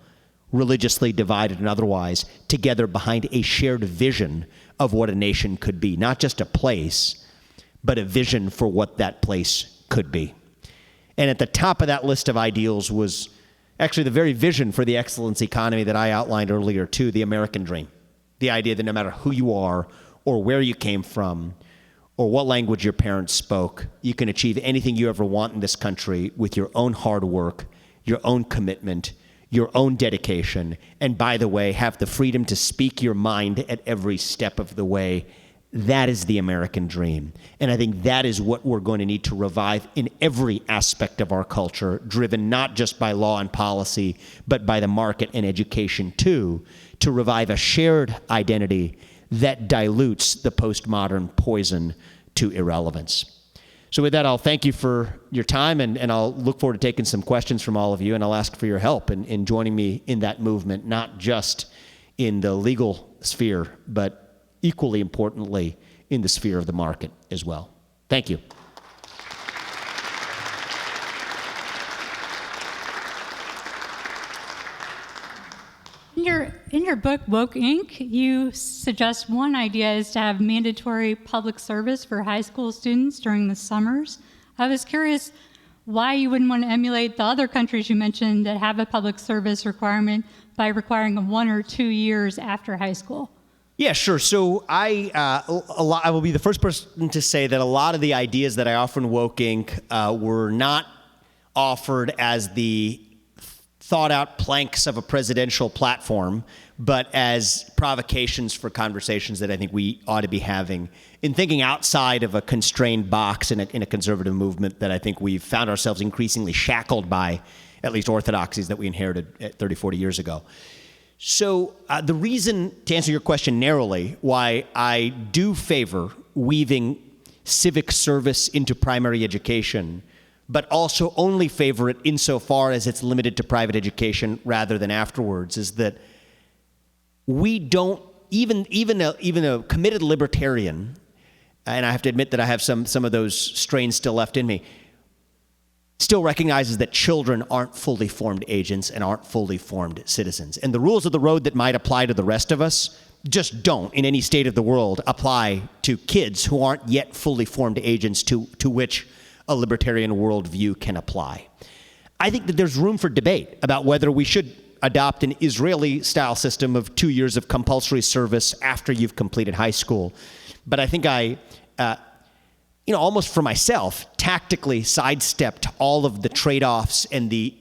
religiously divided and otherwise, together behind a shared vision of what a nation could be. Not just a place, but a vision for what that place could be. And at the top of that list of ideals was actually the very vision for the excellence economy that I outlined earlier too, the American dream. The idea that no matter who you are or where you came from or what language your parents spoke, you can achieve anything you ever want in this country with your own hard work, your own commitment, your own dedication, and by the way, have the freedom to speak your mind at every step of the way. That is the American dream. And I think that is what we're going to need to revive in every aspect of our culture, driven not just by law and policy, but by the market and education too, to revive a shared identity that dilutes the postmodern poison to irrelevance. So with that, I'll thank you for your time, and I'll look forward to taking some questions from all of you, and I'll ask for your help in joining me in that movement, not just in the legal sphere, but equally importantly, in the sphere of the market as well. Thank you. In your book, Woke Inc., you suggest one idea is to have mandatory public service for high school students during the summers. I was curious why you wouldn't want to emulate the other countries you mentioned that have a public service requirement by requiring 1 or 2 years after high school. Yeah, sure. So I will be the first person to say that a lot of the ideas that I offer in Woke Inc. Were not offered as the thought out planks of a presidential platform, but as provocations for conversations that I think we ought to be having in thinking outside of a constrained box in a conservative movement that I think we've found ourselves increasingly shackled by, at least orthodoxies that we inherited 30, 40 years ago. So the reason, to answer your question narrowly, why I do favor weaving civic service into primary education, but also only favor it insofar as it's limited to private education rather than afterwards, is that we don't, even a committed libertarian, and I have to admit that I have some of those strains still left in me, still recognizes that children aren't fully formed agents and aren't fully formed citizens. And the rules of the road that might apply to the rest of us just don't, in any state of the world, apply to kids who aren't yet fully formed agents to which a libertarian worldview can apply. I think that there's room for debate about whether we should adopt an Israeli-style system of 2 years of compulsory service after you've completed high school. But I think almost for myself, tactically sidestepped all of the trade-offs and the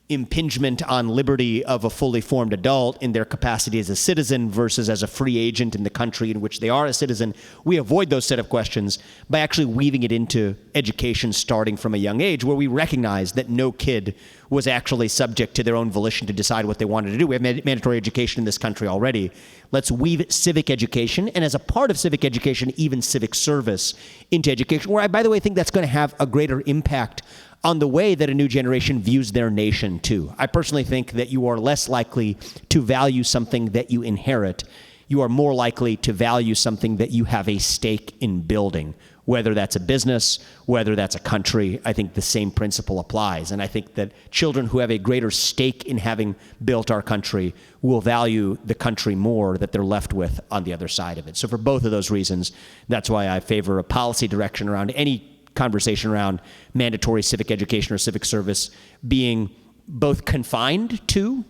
impingement on liberty of a fully formed adult in their capacity as a citizen versus as a free agent in the country in which they are a citizen. We avoid those set of questions by actually weaving it into education starting from a young age, where we recognize that no kid was actually subject to their own volition to decide what they wanted to do. We have mandatory education in this country already. Let's weave civic education, and as a part of civic education, even civic service into education, where I, by the way, think that's going to have a greater impact on the way that a new generation views their nation, too. I personally think that you are less likely to value something that you inherit. You are more likely to value something that you have a stake in building, whether that's a business, whether that's a country. I think the same principle applies. And I think that children who have a greater stake in having built our country will value the country more that they're left with on the other side of it. So for both of those reasons, that's why I favor a policy direction around any conversation around mandatory civic education or civic service being both confined to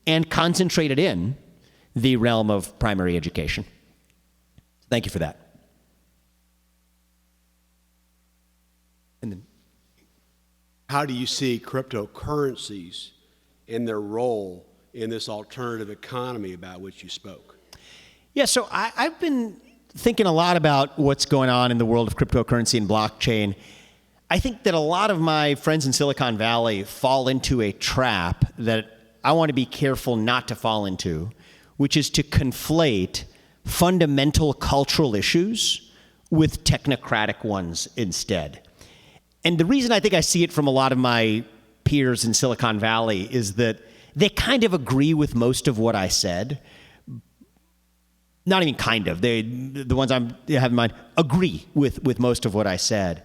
and concentrated in the realm of primary education. Thank you for that. And then, how do you see cryptocurrencies and their role in this alternative economy about which you spoke? Yeah, so I've been thinking a lot about what's going on in the world of cryptocurrency and blockchain. I think that a lot of my friends in Silicon Valley fall into a trap that I want to be careful not to fall into, which is to conflate fundamental cultural issues with technocratic ones instead. And the reason I think I see it from a lot of my peers in Silicon Valley is that they kind of agree with most of what I said. Not even kind of. The ones I have in mind agree with most of what I said,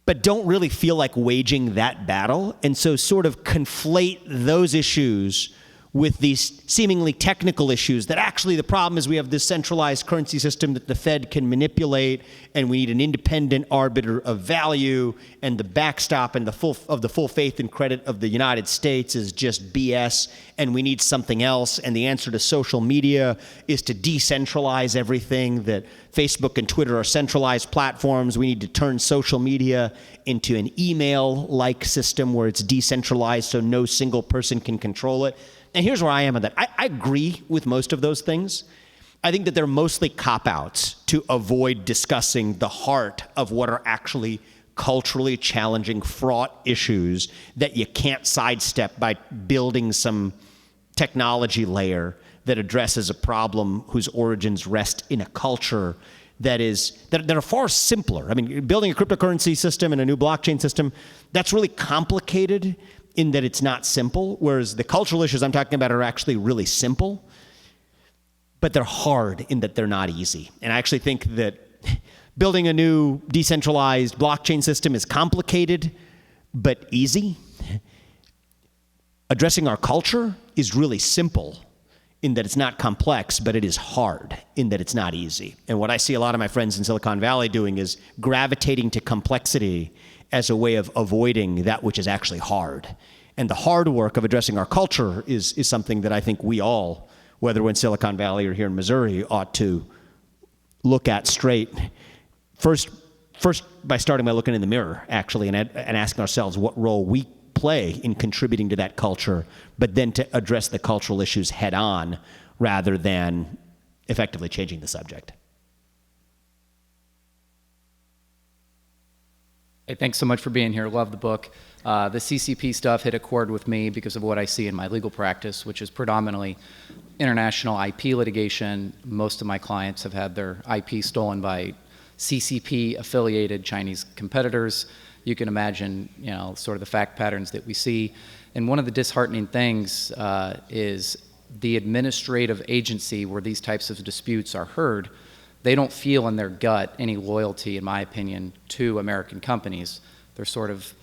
but don't really feel like waging that battle, and so sort of conflate those issues with these seemingly technical issues that actually the problem is we have this centralized currency system that the Fed can manipulate, and we need an independent arbiter of value, and the backstop and the full faith and credit of the United States is just BS, and we need something else, and the answer to social media is to decentralize everything, that Facebook and Twitter are centralized platforms. We need to turn social media into an email-like system where it's decentralized so no single person can control it. And here's where I am on that. I agree with most of those things. I think that they're mostly cop-outs to avoid discussing the heart of what are actually culturally challenging, fraught issues that you can't sidestep by building some technology layer that addresses a problem whose origins rest in a culture that are far simpler. I mean, building a cryptocurrency system and a new blockchain system, that's really complicated in that it's not simple, whereas the cultural issues I'm talking about are actually really simple, but they're hard in that they're not easy. And I actually think that building a new decentralized blockchain system is complicated, but easy. Addressing our culture is really simple in that it's not complex, but it is hard in that it's not easy. And what I see a lot of my friends in Silicon Valley doing is gravitating to complexity as a way of avoiding that which is actually hard. And the hard work of addressing our culture is something that I think we all, whether we're in Silicon Valley or here in Missouri, ought to look at straight. First by starting by looking in the mirror, actually, and asking ourselves what role we play in contributing to that culture, but then to address the cultural issues head on rather than effectively changing the subject. Hey, thanks so much for being here. Love the book. The CCP stuff hit a chord with me because of what I see in my legal practice, which is predominantly international IP litigation. Most of my clients have had their IP stolen by CCP-affiliated Chinese competitors. You can imagine, sort of the fact patterns that we see. And one of the disheartening things is the administrative agency where these types of disputes are heard. They don't feel in their gut any loyalty, in my opinion, to American companies. They're sort of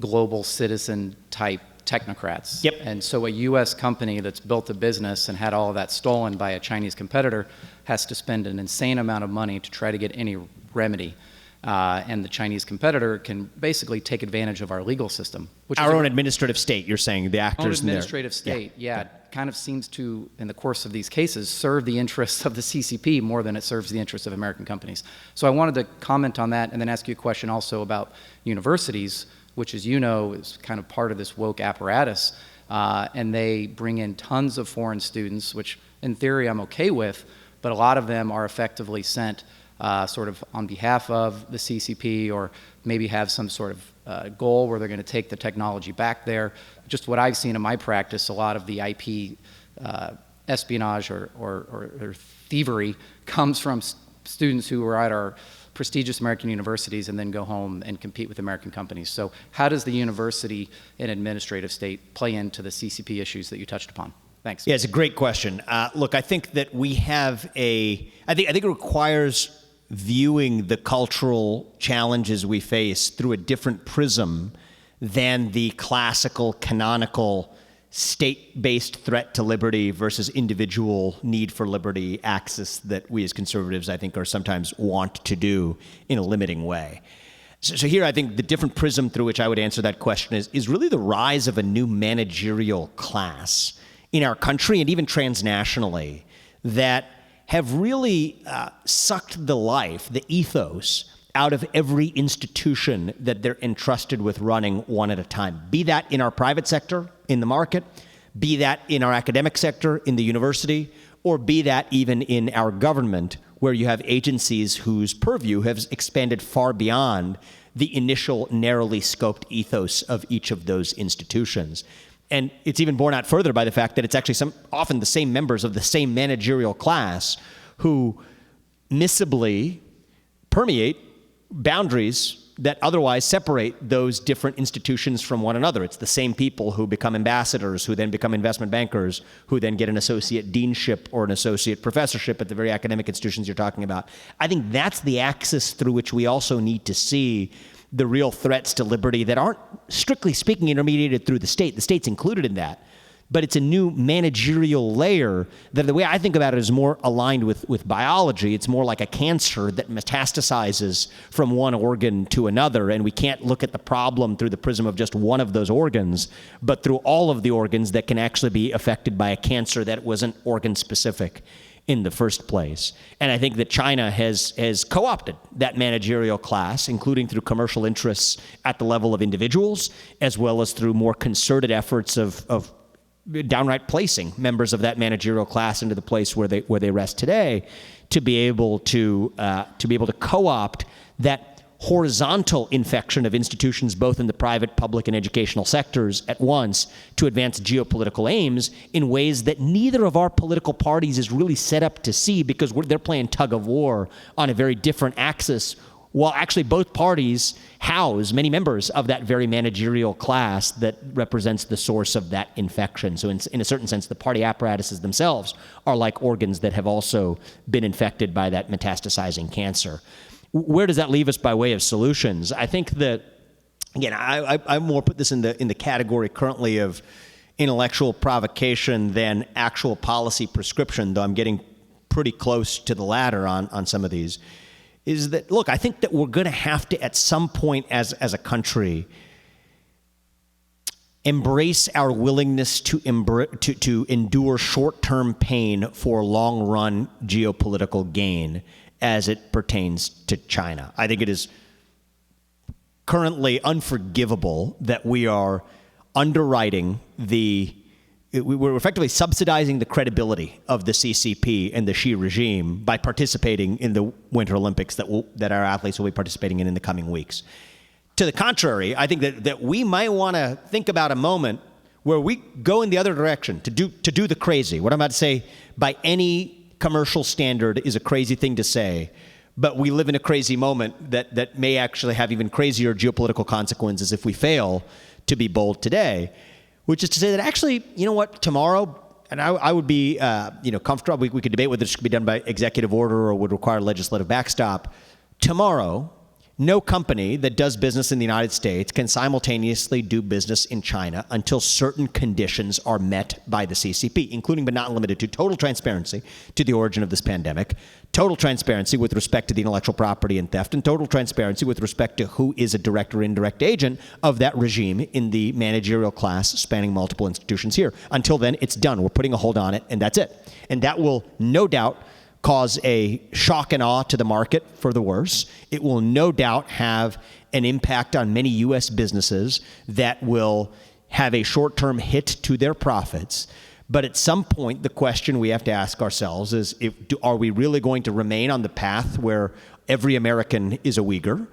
global citizen type technocrats. Yep. And so a US company that's built a business and had all of that stolen by a Chinese competitor has to spend an insane amount of money to try to get any remedy. And the Chinese competitor can basically take advantage of our legal system. Which Our own administrative state, you're saying, the actors in there. Administrative state, yeah, kind of seems to, in the course of these cases, serve the interests of the CCP more than it serves the interests of American companies. So I wanted to comment on that and then ask you a question also about universities, which, as you know, is kind of part of this woke apparatus. And they bring in tons of foreign students, which in theory I'm okay with, but a lot of them are effectively sent sort of on behalf of the CCP, or maybe have some sort of goal where they're going to take the technology back there. Just what I've seen in my practice, a lot of the IP espionage or thievery comes from students who are at our prestigious American universities and then go home and compete with American companies. So how does the university and administrative state play into the CCP issues that you touched upon? Thanks. Yeah, it's a great question. Look, I think that we have I think it requires viewing the cultural challenges we face through a different prism than the classical, canonical, state-based threat to liberty versus individual need for liberty axis that we as conservatives, I think, are sometimes want to do in a limiting way. So here, I think the different prism through which I would answer that question is really the rise of a new managerial class in our country and even transnationally that have really sucked the life, the ethos, out of every institution that they're entrusted with running one at a time. Be that in our private sector, in the market, be that in our academic sector, in the university, or be that even in our government, where you have agencies whose purview has expanded far beyond the initial narrowly scoped ethos of each of those institutions. And it's even borne out further by the fact that it's actually often the same members of the same managerial class who missibly permeate boundaries that otherwise separate those different institutions from one another. It's the same people who become ambassadors, who then become investment bankers, who then get an associate deanship or an associate professorship at the very academic institutions you're talking about. I think that's the axis through which we also need to see the real threats to liberty that aren't, strictly speaking, intermediated through the state. The state's included in that. But it's a new managerial layer that, the way I think about it, is more aligned with biology. It's more like a cancer that metastasizes from one organ to another, and we can't look at the problem through the prism of just one of those organs, but through all of the organs that can actually be affected by a cancer that wasn't organ-specific in the first place. And I think that China has co-opted that managerial class, including through commercial interests at the level of individuals, as well as through more concerted efforts of downright placing members of that managerial class into the place where they rest today, to be able to co-opt that horizontal infection of institutions, both in the private, public, and educational sectors at once, to advance geopolitical aims in ways that neither of our political parties is really set up to see, because they're playing tug of war on a very different axis, while actually both parties house many members of that very managerial class that represents the source of that infection. So in a certain sense, the party apparatuses themselves are like organs that have also been infected by that metastasizing cancer. Where does that leave us by way of solutions? I think that, again, I more put this in the category currently of intellectual provocation than actual policy prescription, though I'm getting pretty close to the latter on some of these, is that, look, I think that we're going to have to, at some point as a country, embrace our willingness to endure short-term pain for long-run geopolitical gain as it pertains to China. I think it is currently unforgivable that we are underwriting we're effectively subsidizing the credibility of the CCP and the Xi regime by participating in the Winter Olympics that our athletes will be participating in the coming weeks. To the contrary, I think that we might want to think about a moment where we go in the other direction, to do the crazy. What I'm about to say, by any commercial standard, is a crazy thing to say, but we live in a crazy moment that may actually have even crazier geopolitical consequences if we fail to be bold today, which is to say that actually, you know what, tomorrow, and I would be comfortable, we could debate whether this should be done by executive order or would require legislative backstop. Tomorrow, no company that does business in the United States can simultaneously do business in China until certain conditions are met by the CCP, including but not limited to total transparency to the origin of this pandemic, total transparency with respect to the intellectual property and theft, and total transparency with respect to who is a direct or indirect agent of that regime in the managerial class spanning multiple institutions here. Until then, it's done. We're putting a hold on it, and that's it. And that will no doubt cause a shock and awe to the market for the worse. It will no doubt have an impact on many U.S. businesses that will have a short-term hit to their profits. But at some point, the question we have to ask ourselves is, are we really going to remain on the path where every American is a Uyghur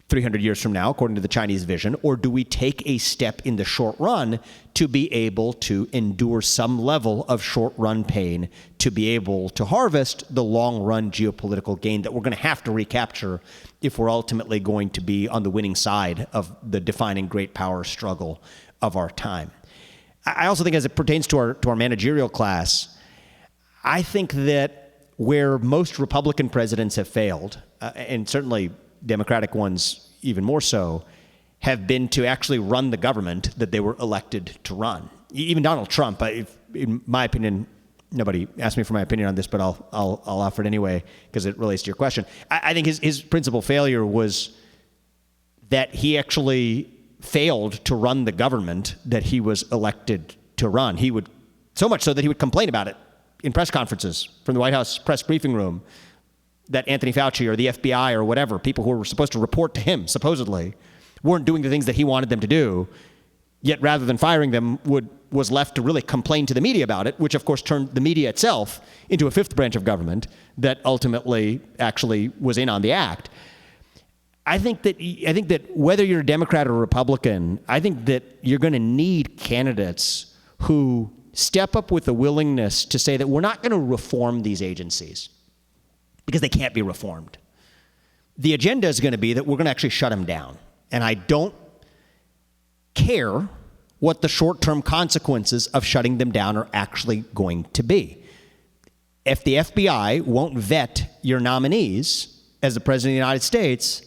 300 years from now, according to the Chinese vision, or do we take a step in the short run to be able to endure some level of short-run pain to be able to harvest the long-run geopolitical gain that we're going to have to recapture if we're ultimately going to be on the winning side of the defining great power struggle of our time? I also think as it pertains to our managerial class, I think that where most Republican presidents have failed, and certainly Democratic ones even more so, have been to actually run the government that they were elected to run. Even Donald Trump, in my opinion, nobody asked me for my opinion on this, but I'll offer it anyway because it relates to your question. I think his principal failure was that he actually failed to run the government that he was elected to run. He would, so much so that he would complain about it in press conferences from the White House press briefing room, that Anthony Fauci or the FBI or whatever, people who were supposed to report to him, supposedly, weren't doing the things that he wanted them to do, yet rather than firing them, was left to really complain to the media about it, which of course turned the media itself into a fifth branch of government that ultimately actually was in on the act. I think that whether you're a Democrat or a Republican, I think that you're going to need candidates who step up with a willingness to say that we're not going to reform these agencies, because they can't be reformed. The agenda is going to be that we're going to actually shut them down. And I don't care what the short-term consequences of shutting them down are actually going to be. If the FBI won't vet your nominees as the President of the United States,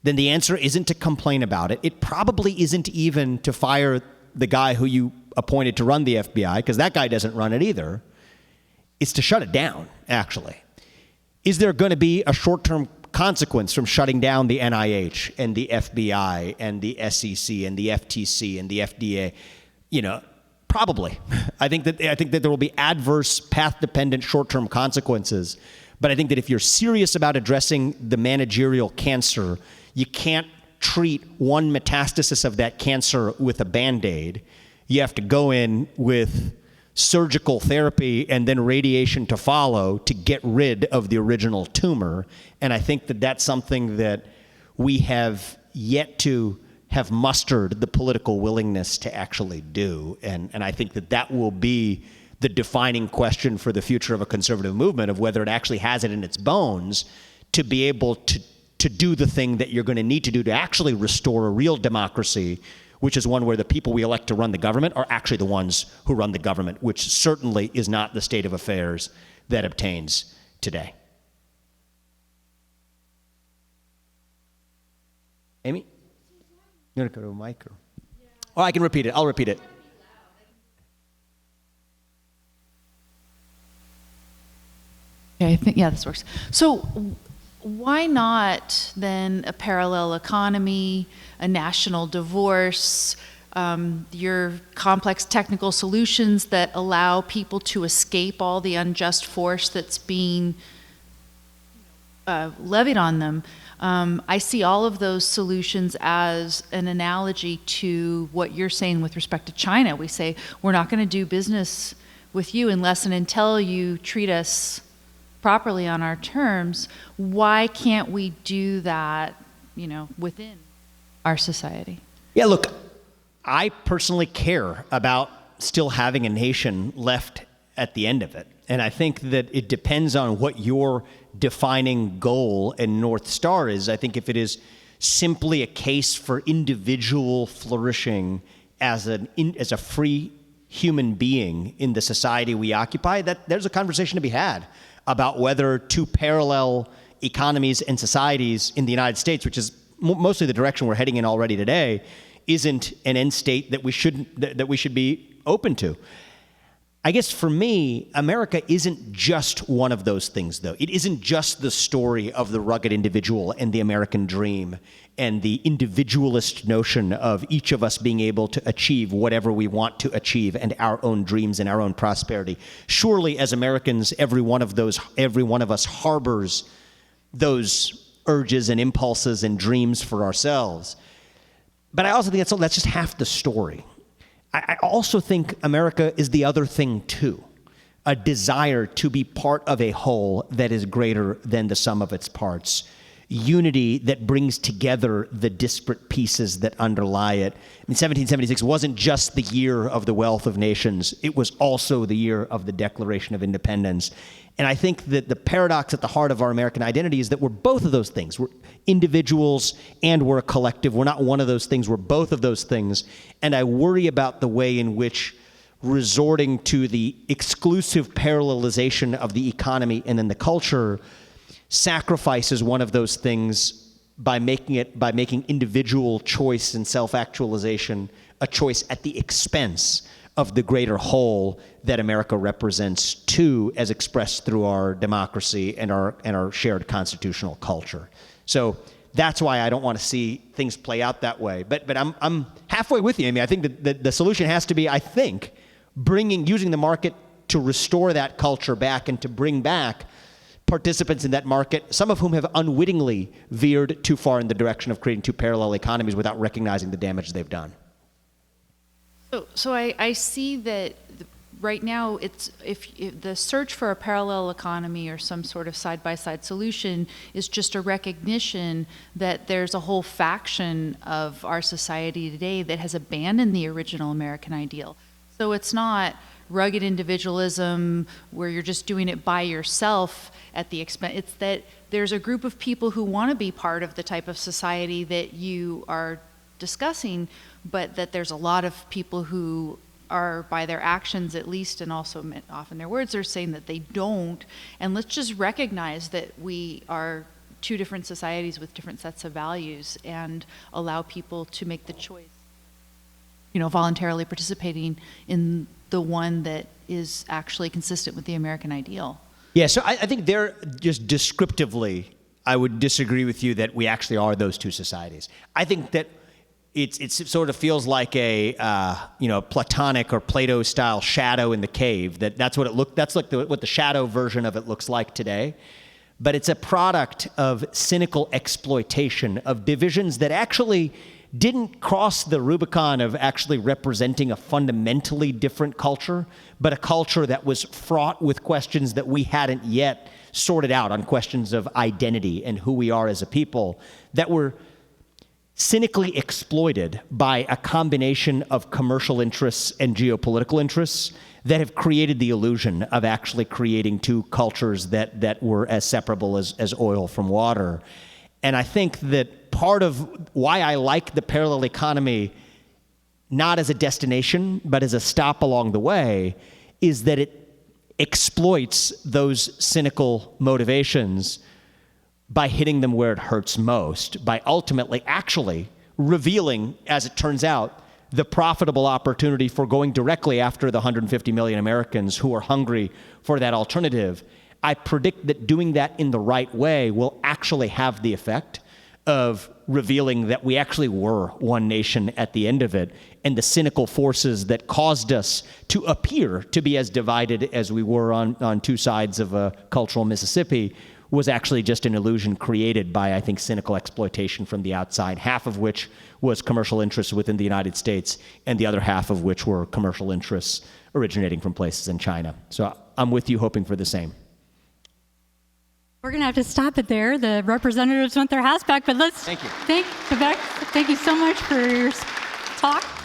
then the answer isn't to complain about it. It probably isn't even to fire the guy who you appointed to run the FBI, because that guy doesn't run it either. It's to shut it down, actually. Is there going to be a short-term consequence from shutting down the NIH and the FBI and the SEC and the FTC and the FDA? Probably. I think that there will be adverse, path-dependent, short-term consequences. But I think that if you're serious about addressing the managerial cancer, you can't treat one metastasis of that cancer with a Band-Aid. You have to go in with surgical therapy and then radiation to follow to get rid of the original tumor. And I think that that's something that we have yet to have mustered the political willingness to actually do. And I think that will be the defining question for the future of a conservative movement, of whether it actually has it in its bones to be able to do the thing that you're going to need to do to actually restore a real democracy, which is one where the people we elect to run the government are actually the ones who run the government, which certainly is not the state of affairs that obtains today. Amy? You want to go to a mic? Or I can repeat it. I'll repeat it. Okay, I think, yeah, this works. So why not then a parallel economy, a national divorce, your complex technical solutions that allow people to escape all the unjust force that's being levied on them? I see all of those solutions as an analogy to what you're saying with respect to China. We say, we're not going to do business with you unless and until you treat us properly on our terms. Why can't we do that, within our society? Yeah, look, I personally care about still having a nation left at the end of it. And I think that it depends on what your defining goal and North Star is. I think if it is simply a case for individual flourishing as a free human being in the society we occupy, that there's a conversation to be had about whether two parallel economies and societies in the United States, which is mostly the direction we're heading in already today, isn't an end state that we should be open to. I guess for me, America isn't just one of those things, though. It isn't just the story of the rugged individual and the American dream and the individualist notion of each of us being able to achieve whatever we want to achieve and our own dreams and our own prosperity. Surely, as Americans, every one of us harbors those urges and impulses and dreams for ourselves. But I also think that's just half the story. I also think America is the other thing too, a desire to be part of a whole that is greater than the sum of its parts, unity that brings together the disparate pieces that underlie it. 1776 wasn't just the year of the wealth of nations, it was also the year of the Declaration of Independence. And I think that the paradox at the heart of our American identity is that we're both of those things. We're individuals and we're a collective. We're not one of those things, we're both of those things. And I worry about the way in which resorting to the exclusive parallelization of the economy and then the culture sacrifices one of those things by making individual choice and self-actualization a choice at the expense of the greater whole that America represents too, as expressed through our democracy and our shared constitutional culture. So that's why I don't want to see things play out that way. But I'm halfway with you. I mean, I think that the solution has to be, I think, using the market to restore that culture back and to bring back participants in that market, some of whom have unwittingly veered too far in the direction of creating two parallel economies without recognizing the damage they've done. So I see that right now if the search for a parallel economy or some sort of side-by-side solution is just a recognition that there's a whole faction of our society today that has abandoned the original American ideal. So it's not rugged individualism where you're just doing it by yourself at the expense. It's that there's a group of people who want to be part of the type of society that you are discussing, but that there's a lot of people who are, by their actions at least, and also often their words, are saying that they don't. And let's just recognize that we are two different societies with different sets of values and allow people to make the choice, voluntarily participating in the one that is actually consistent with the American ideal. Yeah, so I think there, just descriptively, I would disagree with you that we actually are those two societies. I think that it sort of feels like a Platonic or Plato style shadow in the cave. That's what it looked. That's like what the shadow version of it looks like today. But it's a product of cynical exploitation of divisions that actually didn't cross the Rubicon of actually representing a fundamentally different culture, but a culture that was fraught with questions that we hadn't yet sorted out on questions of identity and who we are as a people, that were cynically exploited by a combination of commercial interests and geopolitical interests that have created the illusion of actually creating two cultures that were as separable as oil from water. And I think that part of why I like the parallel economy, not as a destination, but as a stop along the way, is that it exploits those cynical motivations by hitting them where it hurts most, by ultimately actually revealing, as it turns out, the profitable opportunity for going directly after the 150 million Americans who are hungry for that alternative. I predict that doing that in the right way will actually have the effect of revealing that we actually were one nation at the end of it, and the cynical forces that caused us to appear to be as divided as we were on two sides of a cultural Mississippi was actually just an illusion created by, I think, cynical exploitation from the outside, half of which was commercial interests within the United States, and the other half of which were commercial interests originating from places in China. So I'm with you, hoping for the same. We're going to have to stop it there. The representatives want their house back, but let's Thank you. thank Vivek. Thank you so much for your talk.